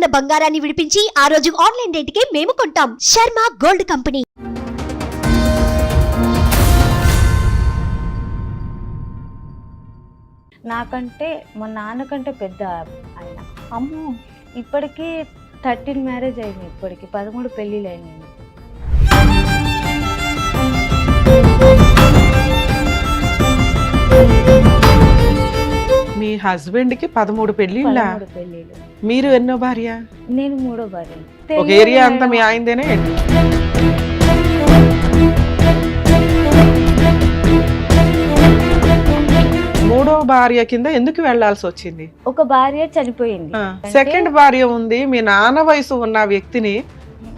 ఉన్న బంగారాన్ని విడిపించి ఆ రోజు ఆన్లైన్ రేటుకే మేము కొంటాం. Sharma gold company. నాకంటే మా నాన్నకంటే పెద్ద ఆయన. అమ్మో, ఇప్పటికీ 13 మ్యారేజ్ అయింది. ఇప్పటికి 13 పెళ్ళిళ్ళు అయినాయి. మీ హస్బెండ్ కి 13 పెళ్లిళ్ళ? 13 పెళ్ళిళ్ళు. మీరు ఎన్నో భార్య? నేను 3వ భార్య. ఒక ఏరియా అంతా మీ ఆయనదేనే? మూడో భార్య కింద ఎందుకు వెళ్లాల్సి వచ్చింది? ఒక భార్య చనిపోయింది. సెకండ్ భార్య ఉంది. మీ నాన్న వయసు ఉన్న వ్యక్తిని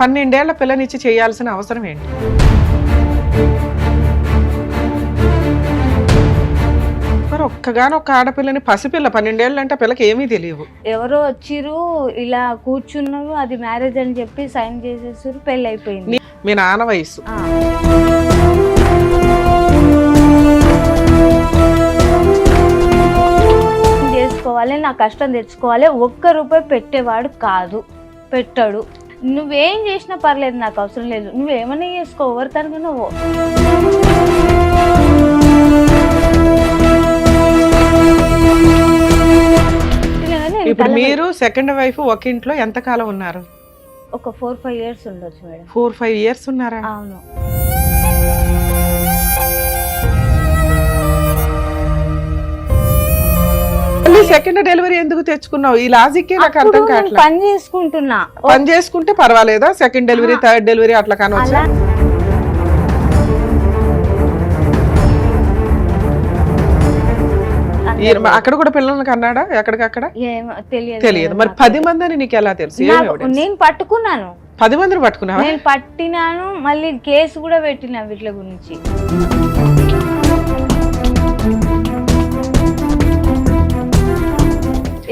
12 ఏళ్ల పిల్లనిచ్చి చేయాల్సిన అవసరం ఏంటి? మరి ఒక్కగానొక్క ఆడపిల్లని, పసిపిల్ల 12 ఏళ్ళు అంటే పిల్లకి ఏమీ తెలియవు. ఎవరో వచ్చిరు, ఇలా కూర్చున్నారు, అది మ్యారేజ్ అని చెప్పి సైన్ చేసేసారు, పెళ్ళి అయిపోయింది. మీ నాన్న వయసు చేసుకోవాలి, నా కష్టం తెచ్చుకోవాలి. ₹1 పెట్టేవాడు కాదు, పెట్టాడు. నువ్వేం చేసినా పర్లేదు, నాకు అవసరం లేదు, నువ్వేమన్నా చేసుకో, ఎవరితనగా నువ్వు. ఇప్పుడు మీరు సెకండ్ వైఫ్ ఒక ఇంట్లో ఎంత కాలం ఉన్నారు? ఒక 4-5 ఇయర్స్ ఉండొచ్చు మేడం. 4-5 ఇయర్స్ ఉన్నారా? అవును. సెకండ్ డెలివరీ ఎందుకు తెచ్చుకున్నావు? ఈ లాజిక్ నాకు అర్థం కావట్లేదు. పని చేసుకుంటున్నా. పని చేసుకుంటే పర్వాలేదా? సెకండ్ డెలివరీ, థర్డ్ డెలివరీ అట్లా కానొచ్చా? అక్కడ కూడా పిల్లలకి అన్నాడా? ఎక్కడికక్కడ తెలియదు. మరి 10 మందిని నీకు ఎలా తెలుసు? నేను పట్టుకున్నాను. 10 మందిని పట్టుకున్నావా? నేను పట్టినాను, మళ్ళీ కేసు కూడా పెట్టినా వీటి గురించి.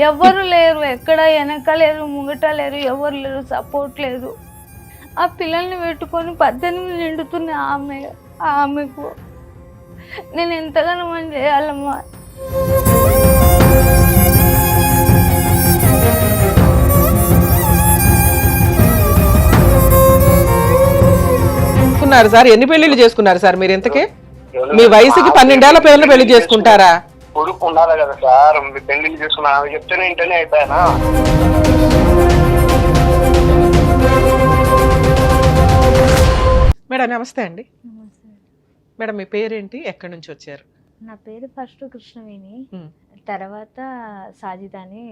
ఎవరు లేరు, ఎక్కడ వెనక లేరు, ముంగట లేరు, ఎవరు లేరు, సపోర్ట్ లేదు. ఆ పిల్లల్ని పెట్టుకొని 18 నిండుతున్న ఆమెకు నేను ఎంతగానో మనం చేయాలమ్మా. సార్ ఎన్ని పెళ్లిళ్ళు చేసుకున్నారు సార్ మీరు? ఇంతకే మీ వయసుకి 12 ఏళ్ల పిల్లలు పెళ్లి చేసుకుంటారా? కొడుకు ఉండాలి కదా సార్, పెళ్లిళ్ళు చేసుకున్నా చెప్తేనే ఇంటనే అయిపోయానా? మేడం నమస్తే అండి. మేడం మీ పేరేంటి, ఎక్కడి నుంచి వచ్చారు? నా పేరు ఫస్ట్ కృష్ణవేణి, తర్వాత సాజిత అని.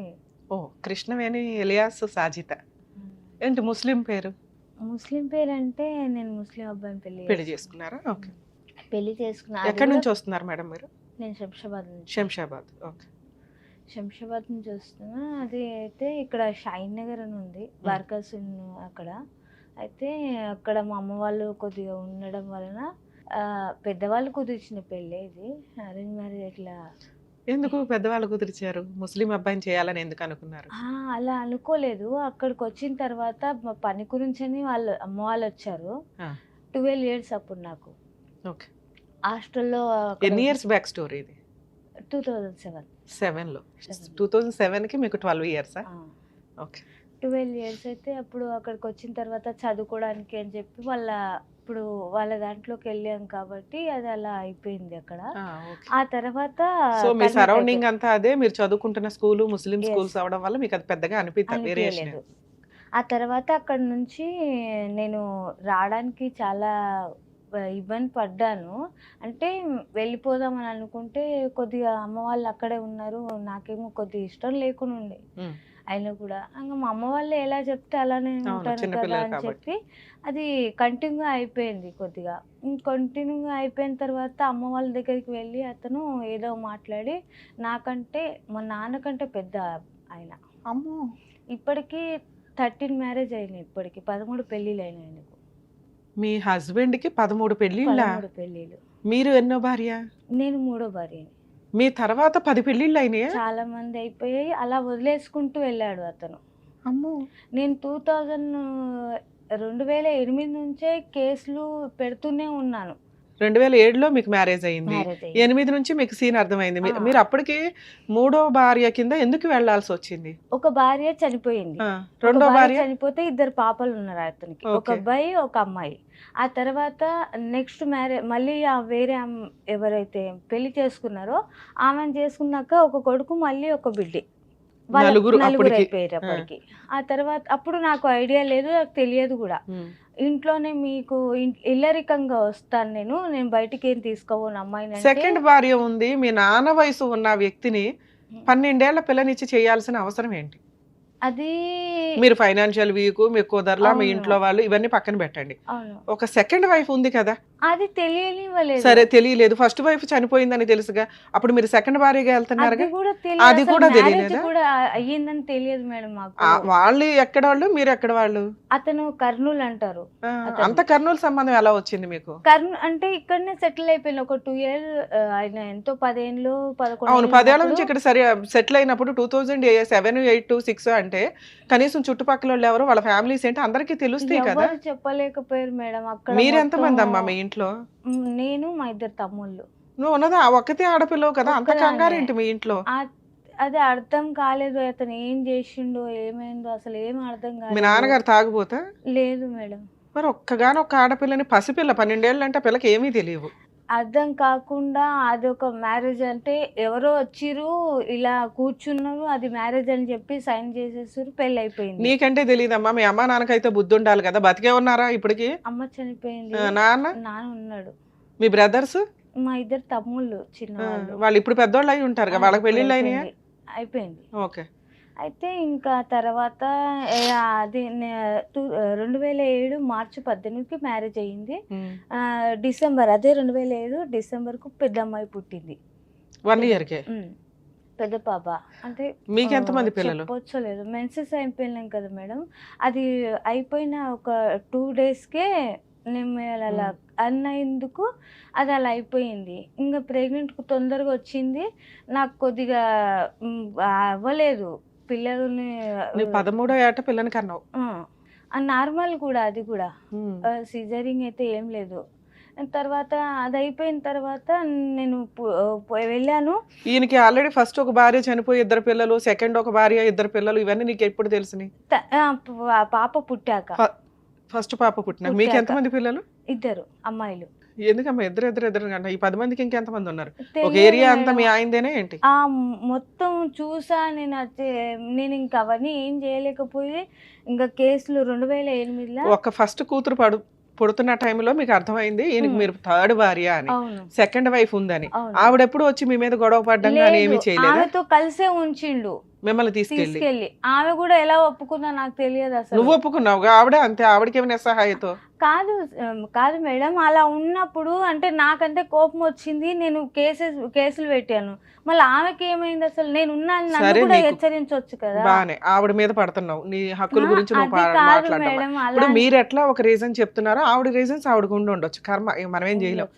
ఓ, కృష్ణవేణి ఎలియాస్ సాజిత. ఏంటి ముస్లిం పేరు? ముస్లిం పేరు అంటే నేను ముస్లిం అబ్బాయిని పెళ్లి చేసుకున్నారా? ఓకే, పెళ్లి చేసుకున్నా. ఎక్కడి నుంచి వస్తున్నారు మేడం మీరు? నేను శంషాబాద్ నుంచి. శంషాబాద్, ఓకే. శంషాబాద్ నుంచి వస్తున్నా. అది అయితే ఇక్కడ షాయిన్ నగర్ అని ఉంది, వర్కర్స్ అక్కడ. అయితే అక్కడ మా అమ్మ వాళ్ళు కొద్దిగా ఉండడం వలన పెద్దవాళ్ళు కుదిర్చిన పెళ్ళి ఇది, అరేంజ్ మ్యారేజ్. ఇట్లా ఎందుకు పెద్దవాళ్ళు కుదిర్చారు? ముస్లిం అబ్బాయిని చేయాలని ఎందుకు అనుకున్నారు? అలా అనుకోలేదు. అక్కడికి వచ్చిన తర్వాత మా పని గురించి అని అమ్మ వాళ్ళు వచ్చారు. 12 ఇయర్స్ అప్పుడు నాకు. ఓకే. హాస్టల్లో. ఎన్ని ఇయర్స్ బ్యాక్ స్టోరీ ఇది? 2007లో. 2007కి మీకు 12 ఇయర్సా? ఓకే. 12 ఇయర్స్ అయితే అప్పుడు అక్కడికి వచ్చిన తర్వాత చదువుకోవడానికి అని చెప్పి ఇప్పుడు వాళ్ళ దాంట్లోకి వెళ్ళాం కాబట్టి అది అలా అయిపోయింది అక్కడ. ఆ తర్వాత మీ సరౌండింగ్ అంతా అదే, మీరు చదువుకుంటున్న స్కూల్ ముస్లిం స్కూల్స్ అవడం వల్ల మీకు అది పెద్దగా అనిపించలేదు. ఆ తర్వాత అక్కడ నుంచి నేను రావడానికి చాలా ఇబ్బంది పడ్డాను. అంటే వెళ్ళిపోదామని అనుకుంటే కొద్దిగా అమ్మ వాళ్ళు అక్కడే ఉన్నారు, నాకేమో కొద్దిగా ఇష్టం లేకుండా ఉండే. అయినా కూడా ఇంకా మా అమ్మ వాళ్ళు ఎలా చెప్తే అలానే ఉంటాను కదా అని చెప్పి అది కంటిన్యూ అయిపోయింది. కొద్దిగా కంటిన్యూగా అయిపోయిన తర్వాత అమ్మ వాళ్ళ దగ్గరికి వెళ్ళి అతను ఏదో మాట్లాడి నాకంటే మా నాన్నకంటే పెద్ద ఆయన. అమ్మో, ఇప్పటికీ 13 మ్యారేజ్ అయినాయి. ఇప్పటికి 13 పెళ్ళిళ్ళు అయినాయి ఆయనకు. మీ హస్బెండ్ కి 13 పెళ్లిళ్ళ? 13 పెళ్ళిళ్ళు. మీరు ఎన్నో భార్య? నేను 3వ భార్యని. మీ తర్వాత 10 పెళ్లిళ్ళు అయినాయా? చాలా మంది అయిపోయాయి, అలా వదిలేసుకుంటూ వెళ్ళాడు అతను. అమ్మో. నేను 2008 నుంచే కేసులు పెడుతూనే ఉన్నాను. 2007లో మీకు మ్యారేజ్ అయింది. మ్యారేజ్ అయ్యింది. 8 నుంచి మీకు సీన్ అర్థమైంది. ఆ. మీరు అప్పటికి మూడో భార్య కింద ఎందుకు వెళ్లాల్సి వచ్చింది? ఒక భార్య చనిపోయింది. ఆ, ఒక రెండో భార్య భార్య చనిపోతే 2 పాపలు ఉన్నారు అతనికి. ఒక ఓకే. అబ్బాయి ఒక అమ్మాయి. ఆ తర్వాత నెక్స్ట్ మళ్ళీ వేరే ఎవరైతే పెళ్లి చేసుకున్నారో ఆమెను చేసుకున్నాక ఒక కొడుకు మళ్ళీ ఒక బిడ్డ. నలుగురు నలుగురు అప్పటికి. అయిపోయారు అప్పటికి. ఆ తర్వాత అప్పుడు నాకు ఐడియా లేదు, నాకు తెలియదు కూడా. ఇంట్లోనే మీకు ఇల్లరికంగా వస్తాను నేను బయటికి ఏం తీసుకోను అమ్మాయిని. సెకండ్ భార్య ఉంది, మీ నాన్న వయసు ఉన్న వ్యక్తిని 12 ఏళ్ల పిల్లనిచ్చి చేయాల్సిన అవసరం ఏంటి? అది మీరు ఫైనాన్షియల్ వీక్, మీకు కుదరలా, మీ అవును. ఇంట్లో వాళ్ళు ఇవన్నీ పక్కన పెట్టండి. అవును, ఒక సెకండ్ వైఫ్ ఉంది కదా. అది తెలియనివ్వలేదు. సరే, తెలియలేదు, ఫస్ట్ వైఫ్ చనిపోయిందని తెలుసుగా, అప్పుడు మీరు సెకండ్ భార్యగా వెళ్తున్నారుగా. అది కూడా అది కూడా మ్యారేజ్ తెలియలేదా? కూడా అయ్యిందని తెలియదు మేడం మాకు. వాళ్ళు ఎక్కడ వాళ్ళు, మీరు ఎక్కడ వాళ్ళు? అతను కర్నూలు అంటారు. అంత కర్నూలు సంబంధం ఎలా వచ్చింది మీకు? కర్నూలు అంటే ఇక్కడనే సెటిల్ అయిపోయింది. ఒక 2 years ఆయన ఎంతో 10 ఏళ్ళు 11 అవును, ఏళ్ళు 10 ఏళ్ల నుంచి ఉన్నప్పుడు ఇక్కడ సరే సెటిల్ అయినప్పుడు 2007, 8, 6 అంటే కనీసం చుట్టుపక్కల వాళ్ళు ఎవరు, వాళ్ళ ఫ్యామిలీస్ ఏంటి అందరికీ తెలుస్తాయి కదా. ఎవరు చెప్పలేకపోయారు మేడం. అక్కడ మీరు ఎంత మంది మొత్తం అమ్మా మీ ఇంట్లో? నేను మా 2 తమ్ముళ్ళు. నువ్వు ఉన్నదా ఒక్కతే ఆడపిల్లవు కదా, అంత ఒక్కదాన్నే. కంగారేంటి మీ ఇంట్లో? అది అర్థం కాలేదు. అతను ఏం చేసిండో ఏమైందో అసలు ఏం అర్థం మీ కాలేదు. నాన్నగారు తాగుపోతా? లేదు మేడం. మరి ఒక్కగానొక్క ఆడపిల్లని, పసిపిల్ల 12 ఏళ్ళు అంటే పిల్లకి ఏమీ తెలియవు. అర్థం కాకుండా అదొక మ్యారేజ్ అంటే ఎవరో వచ్చిర్రు ఇలా కూర్చున్నారు, అది మ్యారేజ్ అని చెప్పి సైన్ చేసేసారు, పెళ్ళి అయిపోయింది. నీకంటే తెలియదమ్మా, మీ అమ్మా నాన్నకైతే బుద్ధి ఉండాలి కదా. బతికే ఉన్నారా ఇప్పటికి? అమ్మ చనిపోయింది, నాన్న? నాన్న ఉన్నాడు. మీ బ్రదర్స్? మా 2 తమ్ముళ్ళు చిన్నవాళ్ళు. వాళ్ళు ఇప్పుడు పెద్దోళ్ళు అయి ఉంటారు కదా, వాళ్ళకి పెళ్ళిళ్ళు అయినాయా? అయిపోయింది. ఓకే. అయితే ఇంకా తర్వాత అది 2007 మార్చి 18కి మ్యారేజ్ అయ్యింది. డిసెంబర్ అదే 2007 డిసెంబర్కు పెద్ద అమ్మాయి పుట్టింది. 1 yearకే పెద్ద పాప. అంటే మీకు ఎంతమంది పిల్లలు? చెప్పొచ్చలేదు, మెన్సెస్ అయిపోయినాం కదా మేడం. అది అయిపోయిన ఒక 2 daysకే నేను అలా అన్నందుకు అది అలా అయిపోయింది. ఇంకా ప్రెగ్నెంట్ తొందరగా వచ్చింది, నాకు కొద్దిగా అవ్వలేదు పిల్లల్ని. 13వ ఏట పిల్లని కన్నావు. నార్మల్ కూడా, అది కూడా సిజరింగ్ అయితే ఏం లేదు. తర్వాత అది అయిపోయిన తర్వాత నేను వెళ్ళాను. ఈయనకి ఆల్రెడీ ఫస్ట్ ఒక భార్య చనిపోయి 2 పిల్లలు, సెకండ్ ఒక భార్య 2 పిల్లలు, ఇవన్నీ నీకు ఎప్పుడు తెలిసినాయి? పాప పుట్టాక. ఫస్ట్ పాప పుట్టినాక మీకు ఎంతమంది పిల్లలు? 2 అమ్మాయిలు. ఎందుకమ్మా ఇద్దరు ఈ 10 మందికి ఇంకెంతమంది ఉన్నారు? ఒక ఏరియా అంతా మీ ఆయనదేనే ఏంటి? మొత్తం చూసా నేను ఇంకా అవన్నీ ఏం చేయలేకపోయి ఇంకా కేసులు 2008లో ఒక ఫస్ట్ కూతురు పుడుతున్న టైంలో మీకు అర్థమైంది ఈయనకి మీరు థర్డ్ భార్య అని, సెకండ్ వైఫ్ ఉందని. ఆవిడెప్పుడు వచ్చి మీ మీద గొడవ పడ్డం కానీ ఏమీ చేయలేదు? ఆమెతో కలిసే ఉంచిండు మిమ్మల్ని తీసుకెళ్ళి. ఆమె కూడా ఎలా ఒప్పుకుందా నాకు తెలియదు అసలు. నువ్వు ఒప్పుకున్నావు? ఆవిడ అంతే, ఆవిడకి ఏమైనా సహాయతో? కాదు మేడం, అలా ఉన్నప్పుడు అంటే నాకంటే కోపం వచ్చింది, నేను కేసులు పెట్టాను. మళ్ళీ ఆమెకి ఏమైంది అసలు? నేను ఉన్నాను కూడా హెచ్చరించవచ్చు కదా. బానే ఆవిడ మీద పడుతున్నావు, నీ హక్కుల గురించి నువ్వు మాట్లాడడం. ఇప్పుడు మీరు ఎట్లా ఒక రీజన్ చెప్తున్నారో ఆవిడ రీజన్స్ ఆవిడకు ఉండి ఉండొచ్చు, కర్మ మనం ఏం చేయలేం.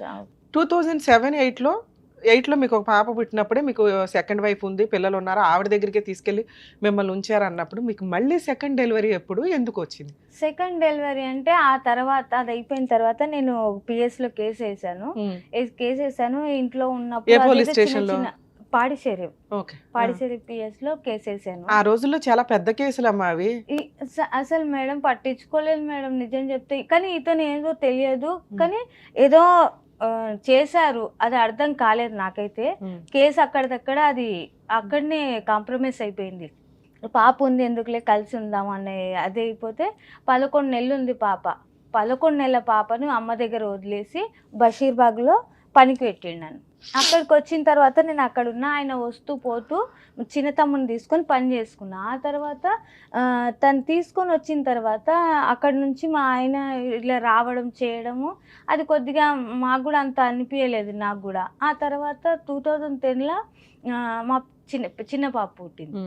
2007, 8లో మీకు ఒక పాప పుట్టినప్పుడే మీకు సెకండ్ వైఫ్ ఉంది, పిల్లలు ఉన్నారు, ఆవిడ దగ్గరికి తీసుకెళ్లి మిమ్మల్ని ఉంచారు అన్నప్పుడు మీకు మళ్ళీ సెకండ్ డెలివరీ ఎప్పుడు ఎందుకు వచ్చింది? సెకండ్ డెలివరీ అంటే ఆ తర్వాత అది అయిపోయిన తర్వాత నేను PS లో కేసు వేసాను. ఇంట్లో ఉన్నప్పుడు ఏ పోలీస్ స్టేషన్ లో? పాడిచేరి PS లో కేసు వేసాను. ఆ రోజుల్లో చాలా పెద్ద కేసులు అమ్మా అవి. అసలు మేడం పట్టించుకోలేదు మేడం నిజం చెప్తే. కానీ ఇతను ఏదో తెలియదు, కానీ ఏదో చేశారు, అది అర్థం కాలేదు నాకైతే. కేసు అక్కడిదక్కడ అది అక్కడనే కాంప్రమైజ్ అయిపోయింది. పాప ఉంది ఎందుకులే కలిసి ఉందాం అనే అదే అయిపోతే 11 నెలలు ఉంది పాప. 11 నెలల పాపను అమ్మ దగ్గర వదిలేసి బషీర్బాగ్లో పనికి పెట్టిండు నన్ను. అక్కడికి వచ్చిన తర్వాత నేను అక్కడ ఉన్న ఆయన వస్తూ పోతూ చిన్న తమ్ముని తీసుకొని పని చేసుకున్నా. ఆ తర్వాత తను తీసుకొని వచ్చిన తర్వాత అక్కడ నుంచి మా ఆయన ఇలా రావడం చేయడము అది కొద్దిగా మాకు కూడా అంత అనిపించలేదు నాకు కూడా. ఆ తర్వాత 2010లో మా చిన్న పాప పుట్టింది.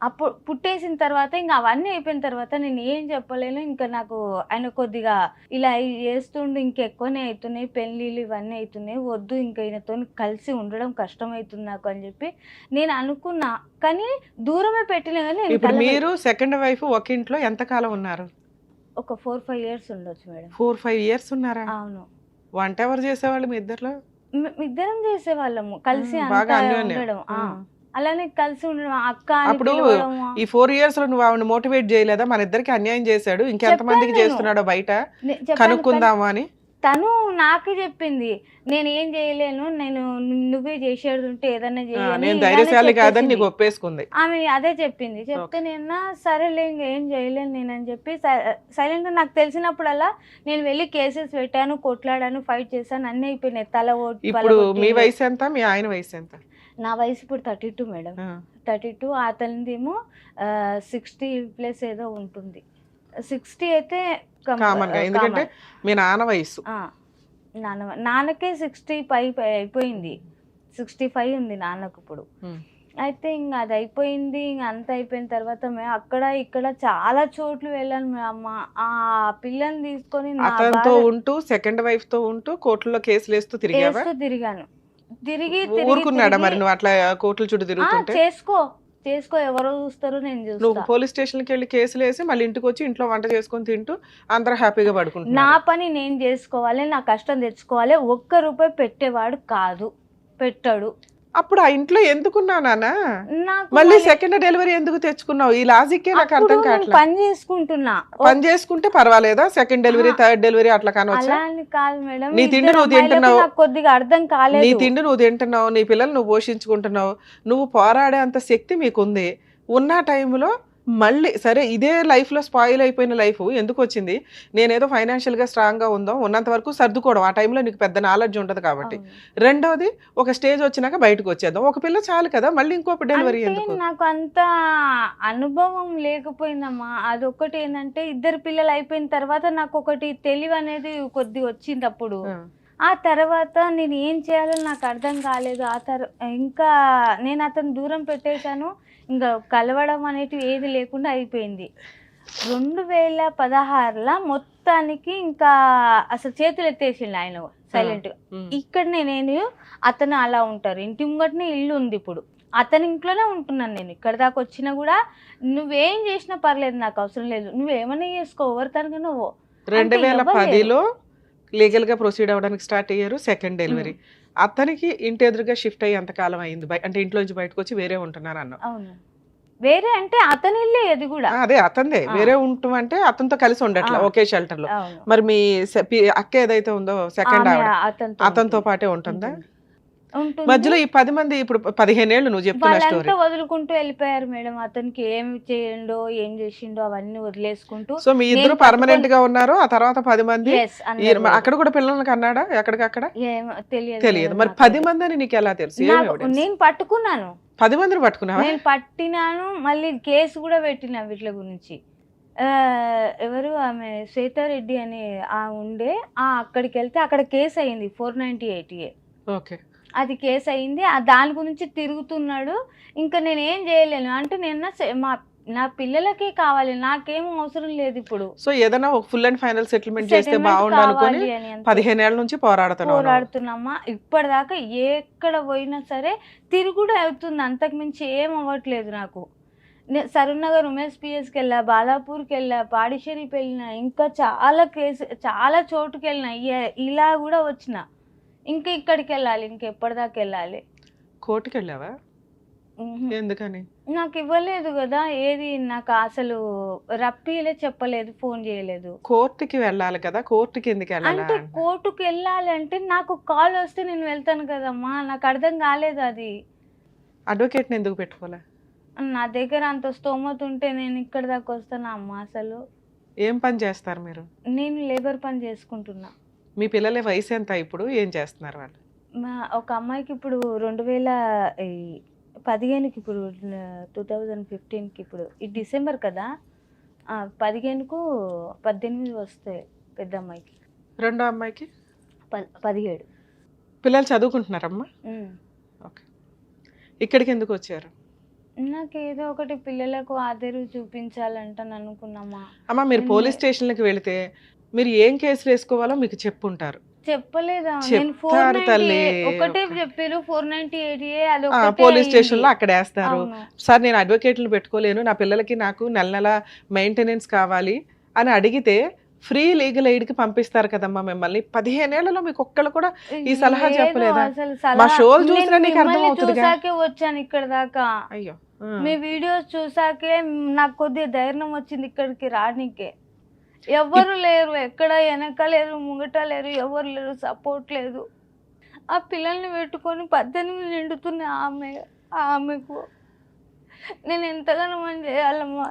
అప్పుడు పుట్టేసిన తర్వాత ఇంకా అవన్నీ అయిపోయిన తర్వాత నేను ఏం చెప్పలేను. ఇంకా నాకు ఆయన కొద్దిగా ఇలా చేస్తుండు, ఇంకెక్కువనే అవుతున్నాయి పెళ్ళిళ్ళు ఇవన్నీ అవుతున్నాయి, వద్దు ఇంకా ఈయనతో కలిసి ఉండడం కష్టమవుతుంది నాకు అని చెప్పి నేను అనుకున్నా. కానీ దూరమే పెట్టినా కానీ ఇప్పుడు మీరు సెకండ్ వైఫ్ ఒక ఇంట్లో ఎంత కాలం ఉన్నారు? ఒక 4-5 years ఉండొచ్చు మేడం. 4-5 years ఉన్నారా? అవును. వంట ఎవరు చేసేవాళ్ళు మీ ఇద్దరిలో? ఇద్దరం చేసేవాళ్ళము కలిసి బాగా అంతా అన్యోన్యం. ఉండడం. అలానే కలిసి ఉండడం, అక్క అని అప్పుడు పిలవడము. ఈ 4 years లో నువ్వు ఆవిడ మోటివేట్ చేయలేదా, మన ఇద్దరికి అన్యాయం చేశాడు, ఇంకెంతమందికి చెప్పాను నేను. చేస్తున్నాడో బయట చెప్పాను, కనుక్కుందాము అని? తను నాకు చెప్పింది, నేను ఏం చేయలేను, నేను నువ్వే చేసేది ఉంటే ఏదన్నా చేయని నేను ఇలానే ధైర్యశాలి కాదని చెప్పేసింది. నీకు ఒప్పేసుకుంది. ఆమె అదే చెప్పింది. చెప్తే నేను సరేలే ఇంకేం చేయలేను నేనని చెప్పి సైలెంట్. నాకు తెలిసినప్పుడల్లా నేను వెళ్ళి కేసెస్ పెట్టాను, కొట్లాడాను, ఫైట్ చేశాను, అన్నీ అయిపోయినాయి. ఇప్పుడు మీ వయసు ఎంత, మీ ఆయన వయసు ఎంత? నా వయసు ఇప్పుడు 32 మేడం. 32. అతనిదేమో 60+ ఏదో ఉంటుంది. 60 అయితే కామన్ గా, ఎందుకంటే మీ నాన్న వయసు. నాన్నకే 60 పై అయిపోయింది. 65 ఉంది నాన్నకు ఇప్పుడు. అయితే ఇంకా అది అయిపోయింది. ఇంకా అంత అయిపోయిన తర్వాత మేము అక్కడ ఇక్కడ చాలా చోట్ల వెళ్ళాను. అమ్మ ఆ పిల్లని తీసుకొని అతనితో ఉంటూ, సెకండ్ వైఫ్ తో ఉంటూ కోర్టులో కేసులు వేస్తూ తిరిగావా? తిరిగాను. తిరిగి ఊరుకున్నాడా మరి నువ్వు అట్లా కోర్టుల చుట్టూ తిరుగుతుంటే? చేసుకో ఎవరో చూస్తారు, నేను నువ్వు చూస్తా. పోలీస్ స్టేషన్కి వెళ్ళి కేసులు వేసి మళ్ళీ ఇంటికి వచ్చి ఇంట్లో వంట చేసుకొని తింటూ అందరూ హ్యాపీగా నా పడుకుంటున్నారు. పని నేను చేసుకోవాలి, నా కష్టం తెచ్చుకోవాలి. ₹1 పెట్టేవాడు కాదు, పెట్టాడు. అప్పుడు ఆ ఇంట్లో ఎందుకున్నావు నాన్న? నాకు మళ్ళీ సెకండ్ డెలివరీ ఎందుకు తెచ్చుకున్నావు? ఈ లాజిక్కే నాకు అప్పుడు అర్థం నేను కావట్లేదు. పని చేసుకుంటున్నా. పని చేసుకుంటే పర్వాలేదా? సెకండ్ డెలివరీ, థర్డ్ డెలివరీ అట్లా కానొచ్చా? అలా అని కాదు మేడం, నీ తిండి ఇద్దరు నువ్వు తింటున్నావు. అమ్మాయిలకు నాకు కొద్దిగా అర్థం నీ కాలేదు. తిండి నువ్వు తింటున్నావు, నీ పిల్లలు నువ్వు పోషించుకుంటున్నావు, నువ్వు పోరాడే అంత శక్తి మీకుంది. ఉన్న టైంలో మళ్ళీ సరే ఇదే లైఫ్ లో స్పాయిల్ అయిపోయిన లైఫ్ ఎందుకు వచ్చింది? నేనేదో ఫైనాన్షియల్ గా స్ట్రాంగ్ గా ఉందో ఉన్నంత వరకు సర్దుకోవడం, ఆ టైంలో నీకు పెద్ద నాలెడ్జ్ ఉంటది కాబట్టి. రెండోది, ఒక స్టేజ్ వచ్చినాక బయటకు వచ్చేద్దాం, ఒక పిల్ల చాలు కదా, మళ్ళీ ఇంకో డెలివరీ అంటే ఎందుకు? నాకు అంత అనుభవం లేకపోయిందమ్మా. అదొకటి ఏంటంటే, ఇద్దరు పిల్లలు అయిపోయిన తర్వాత నాకు ఒకటి తెలివి అనేది కొద్దిగా వచ్చింది అప్పుడు. ఆ తర్వాత నేను ఏం చేయాలో నాకు అర్థం కాలేదు. ఇంకా నేను అతను దూరం పెట్టేశాను. ఇంకా కలవడం అనేటివి ఏది లేకుండా అయిపోయింది. 2016లో మొత్తానికి ఇంకా అసలు చేతులు ఎత్తేసిండు ఆయన సైలెంట్ గా. ఇక్కడ నేను అతను అలా ఉంటారు, ఇంటి ముంగటనే ఇల్లు ఉంది. ఇప్పుడు అతని ఇంట్లోనే ఉంటున్నాను నేను. ఇక్కడ దాకా వచ్చినా కూడా నువ్వేం చేసినా పర్లేదు, నాకు అవసరం లేదు, నువ్వేమన్నా చేసుకో, ఎవరితనగా నువ్వు. 2010లో లీగల్ గా ప్రొసీడ్ అవ్వడానికి స్టార్ట్ అయ్యారు, సెకండ్ డెలివరీ. అతనికి ఇంటి ఎదురుగా షిఫ్ట్ అయ్యి ఎంతకాలం అయింది? అంటే ఇంట్లో నుంచి బయటకు వచ్చి వేరే ఉంటున్నారు అన్న? అవును, వేరే అంటే అతని ఇల్లే అది కూడా. అదే అతందే, వేరే ఉంటామంటే అతనితో కలిసి ఉండట్లా ఒకే షెల్టర్ లో. అవును. మరి మీ అక్క ఏదైతే ఉందో సెకండ్ ఆవిడ అతనితో పాటే ఉంటుందా? ఉంటుంది. మధ్యలో ఈ 10 మంది ఇప్పుడు 15 ఏళ్ళు నువ్వు చెప్తున్న స్టోరీ. వాళ్ళంతా వదులుకుంటూ వెళ్ళిపోయారు మేడం. అతనికి ఏం చేయండో ఏం చేసిండో అవన్నీ వదిలేసుకుంటూ. సో మీ ఇద్దరు పర్మనెంట్ గా ఉన్నారు. ఆ తర్వాత 10 మంది Yes, అందరూ అక్కడ కూడా పిల్లలకి అన్నాడా? ఎక్కడికక్కడ తెలియదు. మరి నాకు 10 మంది అని నీకు ఎలా తెలుసు? ఏం evidence? నేను పట్టుకున్నాను, 10 మందిని పట్టుకున్నావా? నేను పట్టినాను. మళ్ళీ కేసు కూడా పెట్టిన వీటి గురించి. ఎవరు ఆమె శ్వేతారెడ్డి అని ఉండే, అక్కడికి వెళ్తే అక్కడ కేసు అయింది 498A. ఓకే, అది కేసు అయింది. దాని గురించి తిరుగుతున్నాడు. ఇంకా నేను ఏం చేయలేను అంటే, నేను నా పిల్లలకే కావాలి, నాకేం అవసరం లేదు ఇప్పుడు. సో ఏదైనా ఒక ఫుల్ అండ్ ఫైనల్ సెటిల్మెంట్ చేస్తే బాగుండు అనుకుని 15 ఏళ్ల నుంచి పోరాడుతున్నామా. ఇప్పటిదాకా ఎక్కడ పోయినా సరే తిరుగుడు అవుతుంది, అంతకు మించి ఏం అవ్వట్లేదు నాకు. సరూర్నగర్ ఉమేష్ పిఎస్కి వెళ్ళా, బాలాపూర్కి వెళ్ళా, పాడిషేరికి వెళ్ళినా, ఇంకా చాలా చోటుకి వెళ్ళినా. ఇలా కూడా వచ్చిన, ఇంకా ఇక్కడికి వెళ్ళాలి, ఇంకెప్పటిదాకా వెళ్ళాలి. కోర్టుకి వెళ్ళావా? ఎందుకని? నాకు ఇవ్వలేదు కదా ఏది, నాకు అసలు రప్పిలే, చెప్పలేదు, ఫోన్ చేయలేదు. కోర్టుకి వెళ్ళాలి కదా, కోర్టుకి ఎందుకు వెళ్ళాలి? అంటే కోర్టుకి వెళ్ళాలి అంటే నాకు కాల్ వస్తే నేను వెళ్తాను కదమ్మా, నాకు అర్థం కాలేదు అది. అడ్వకేట్ని ఎందుకు పెట్టుకోలే? నా దగ్గర అంత స్తోమత ఉంటే నేను ఇక్కడ దాకా వస్తానా అమ్మా? అసలు ఏం పని చేస్తారు మీరు? నేను లేబర్ పని చేసుకుంటున్నా. మీ పిల్లల వయసు ఎంత ఇప్పుడు? ఏం చేస్తున్నారు వాళ్ళు? ఒక అమ్మాయికి ఇప్పుడు 2015కి, ఇప్పుడు 2015కి, ఇప్పుడు ఈ డిసెంబర్ కదా, 15కు 18 వస్తాయి పెద్ద అమ్మాయికి. రెండో అమ్మాయికి 17. పిల్లలు చదువుకుంటున్నారమ్మా? ఓకే. ఇక్కడికి ఎందుకు వచ్చారు? నాకు ఏదో ఒకటి పిల్లలకు ఆదరు చూపించాలంటాను అనుకున్నామా. అమ్మా మీరు పోలీస్ స్టేషన్లకు వెళితే మీరు ఏం కేసులు వేసుకోవాలో మీకు చెప్పుంటారు. చెప్పలేదా? చెప్తారు తల్లి. ఒకటే చెప్పారు 498A, అది పోలీస్ స్టేషన్ లో అక్కడ వేస్తారు. సార్ నేను అడ్వకేట్లను పెట్టుకోలేను, నా పిల్లలకి నాకు నెల నెల మెయింటెనెన్స్ కావాలి అని అడిగితే ఫ్రీ లీగల్ ఎయిడ్ కి పంపిస్తారు కదమ్మా మిమ్మల్ని. 15 ఏళ్లలో మీకు ఒక్కళ్ళు కూడా ఈ సలహా లేదు, చెప్పలేదా? అసలు మా సలహా షోలు నేను చూసినా నీకు అర్థం మిమ్మల్ని అవుతుందిగా. చూసాకే వచ్చాను ఇక్కడ దాకా. అయ్యో మీ వీడియోస్ చూసాకే నాకు కొద్దిగా ధైర్యం వచ్చింది ఇక్కడికి రానికే. ఎవరు లేరు, ఎక్కడ వెనక లేరు, ముంగట లేరు, ఎవరు లేరు, సపోర్ట్ లేదు. ఆ పిల్లల్ని పెట్టుకొని 18 నిండుతున్నాయి ఆమెకు. నేను ఎంతగానో మనం చేయాలమ్మా.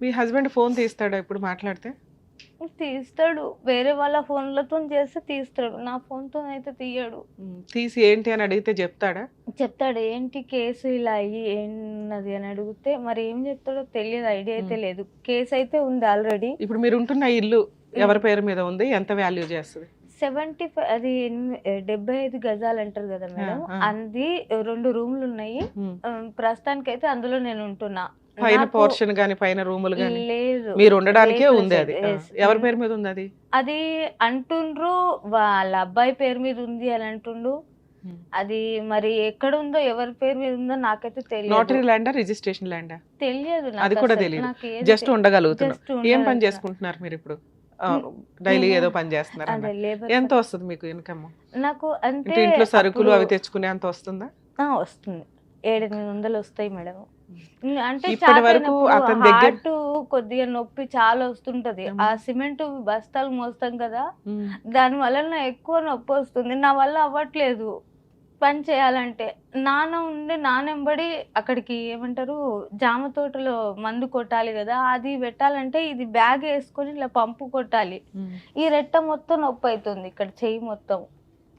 మీ హస్బెండ్ ఫోన్ తీస్తాడా ఇప్పుడు మాట్లాడితే? తీస్తాడు, వేరే వాళ్ళ ఫోన్లతో చేస్తే తీస్తాడు, నా ఫోన్తో అయితే తీయడు. తీసి ఏంటి అని అడిగితే చెప్తాడా? చెప్తాడు, ఏంటి కేసు ఇలా అయ్యి ఏంటది అని అడిగితే మరి ఏం చెప్తాడో తెలియదు, ఐడియా అయితే లేదు. కేసు అయితే ఉంది ఆల్రెడీ. ఇప్పుడు మీరు ఉంటున్న ఇల్లు ఎవరి పేరు మీద ఉంది? ఎంత వాల్యూ చేస్తుంది? 75, అది 75 గజాలు అంటారు కదా మేడం. అది 2 రూమ్లు ఉన్నాయి. ప్రస్తుతానికి అయితే అందులో నేను ఉంటున్నా. పైన పోర్షన్ గాని పైన రూములు గాని లేదు, మీరు ఉండడానికే ఉంది. అది ఎవరి పేరు మీద ఉంది? అది అంటుండ్రు వాళ్ళ అబ్బాయి పేరు మీద ఉంది అని అంటుండు. అది మరి ఎక్కడ ఉందో ఎవరి పేరు మీద ఉందో నాకైతే తెలియదు. నోటరీ ల్యాండా, రిజిస్ట్రేషన్ ల్యాండా తెలియదు, అది కూడా తెలియదు. జస్ట్ ఉండగలుగుతున్నారు. ఏం పని చేసుకుంటున్నారు మీరు ఇప్పుడు? డైలీ ఏదో పని చేస్తున్నారు. ఎంత వస్తుంది మీకు ఇన్కమ్? నాకు అంటే ఇంట్లో సరుకులు అవి తెచ్చుకునే అంత వస్తుందా? వస్తుంది, 700-800 వస్తాయి మేడం. అంటే ఇప్పటి వరకు అతని దగ్గర కొద్దిగా నొప్పి చాలా వస్తుంటది. ఆ సిమెంట్ బస్తాలు మోస్తాం కదా, దాని వల్ల ఎక్కువ నొప్పి వస్తుంది. నా వల్ల అవ్వట్లేదు పని చేయాలంటే. నానెంబడి అక్కడికి ఏమంటారు జామ తోటలో మందు కొట్టాలి కదా, అది పెట్టాలంటే ఇది బ్యాగ్ వేసుకొని ఇలా పంపు కొట్టాలి. ఈ రెట్ట మొత్తం నొప్పి అవుతుంది, ఇక్కడ చెయ్యి మొత్తం.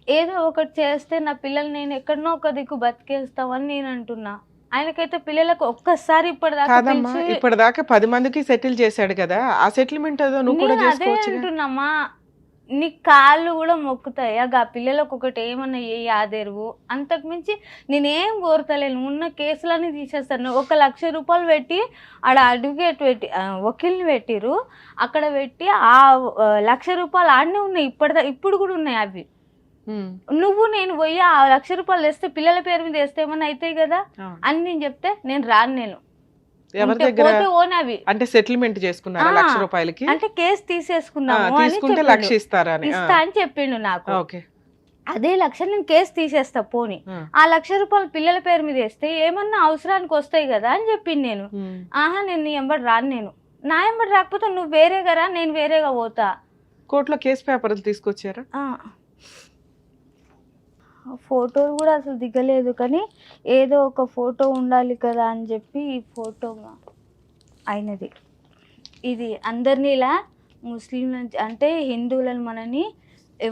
ఏదో ఒకటి చేస్తే నా పిల్లలు నేను ఎక్కడనో ఒక దిక్కు బతికేస్తామని నేను అంటున్నా. ఆయనకైతే పిల్లలకు ఒక్కసారి ఇప్పటిదాకా 10 మందికి సెటిల్ చేశాడు కదా, ఆ సెటిల్మెంట్ ఏదో నువ్వు కూడా చేసుకోవచ్చు. అంటున్నామా, నీ కాళ్ళు కూడా మొక్కుతాయి. ఆ పిల్లలకు ఒకటి ఏమన్నా ఏ ఆదేరువు, అంతకు మించి నేనేం కోరతలేను. ఉన్న కేసులన్నీ తీసేస్తాను. 1 లక్ష రూపాయలు పెట్టి ఆడ అడ్వకేట్ పెట్టి వకీల్ని పెట్టిరు, అక్కడ పెట్టి ఆ 1 లక్ష రూపాయలు ఆడనే ఉన్నాయి. ఇప్పుడు కూడా ఉన్నాయి అవి. నువ్వు నేను పోయి ఆ 1 లక్ష రూపాయలు తెస్తే పిల్లల పేరు మీద వేస్తే ఏమన్నా అవుతాయి కదా అని నేను చెప్తే నేను రాను. నేను ఎవరి దగ్గర అంటే సెటిల్మెంట్ చేసుకున్నారా 1 లక్ష రూపాయలకి? అంటే కేసు తీసేసుకున్నాము, తీసుకుంటే 1 లక్ష ఇస్తా అని చెప్పిండు నాకు. అదే 1 లక్ష నేను కేసు తీసేస్తా పోని, ఆ 1 లక్ష రూపాయలు పిల్లల పేరు మీద వేస్తే ఏమన్నా అవసరానికి వస్తాయి కదా అని చెప్పింది. నేను నేను నీ ఎంబడి రాను. నేను నా ఎంబడి రాకపోతే నువ్వు వేరేగా రా, నేను వేరేగా పోతా. కోర్టులో కేసు పేపర్లు తీసుకొచ్చారా? ఫోటోలు కూడా అసలు దిగలేదు, కానీ ఏదో ఒక ఫోటో ఉండాలి కదా అని చెప్పి ఈ ఫోటో అయినది. ఇది అందరినీ ఇలా ముస్లింల అంటే హిందువులను మనని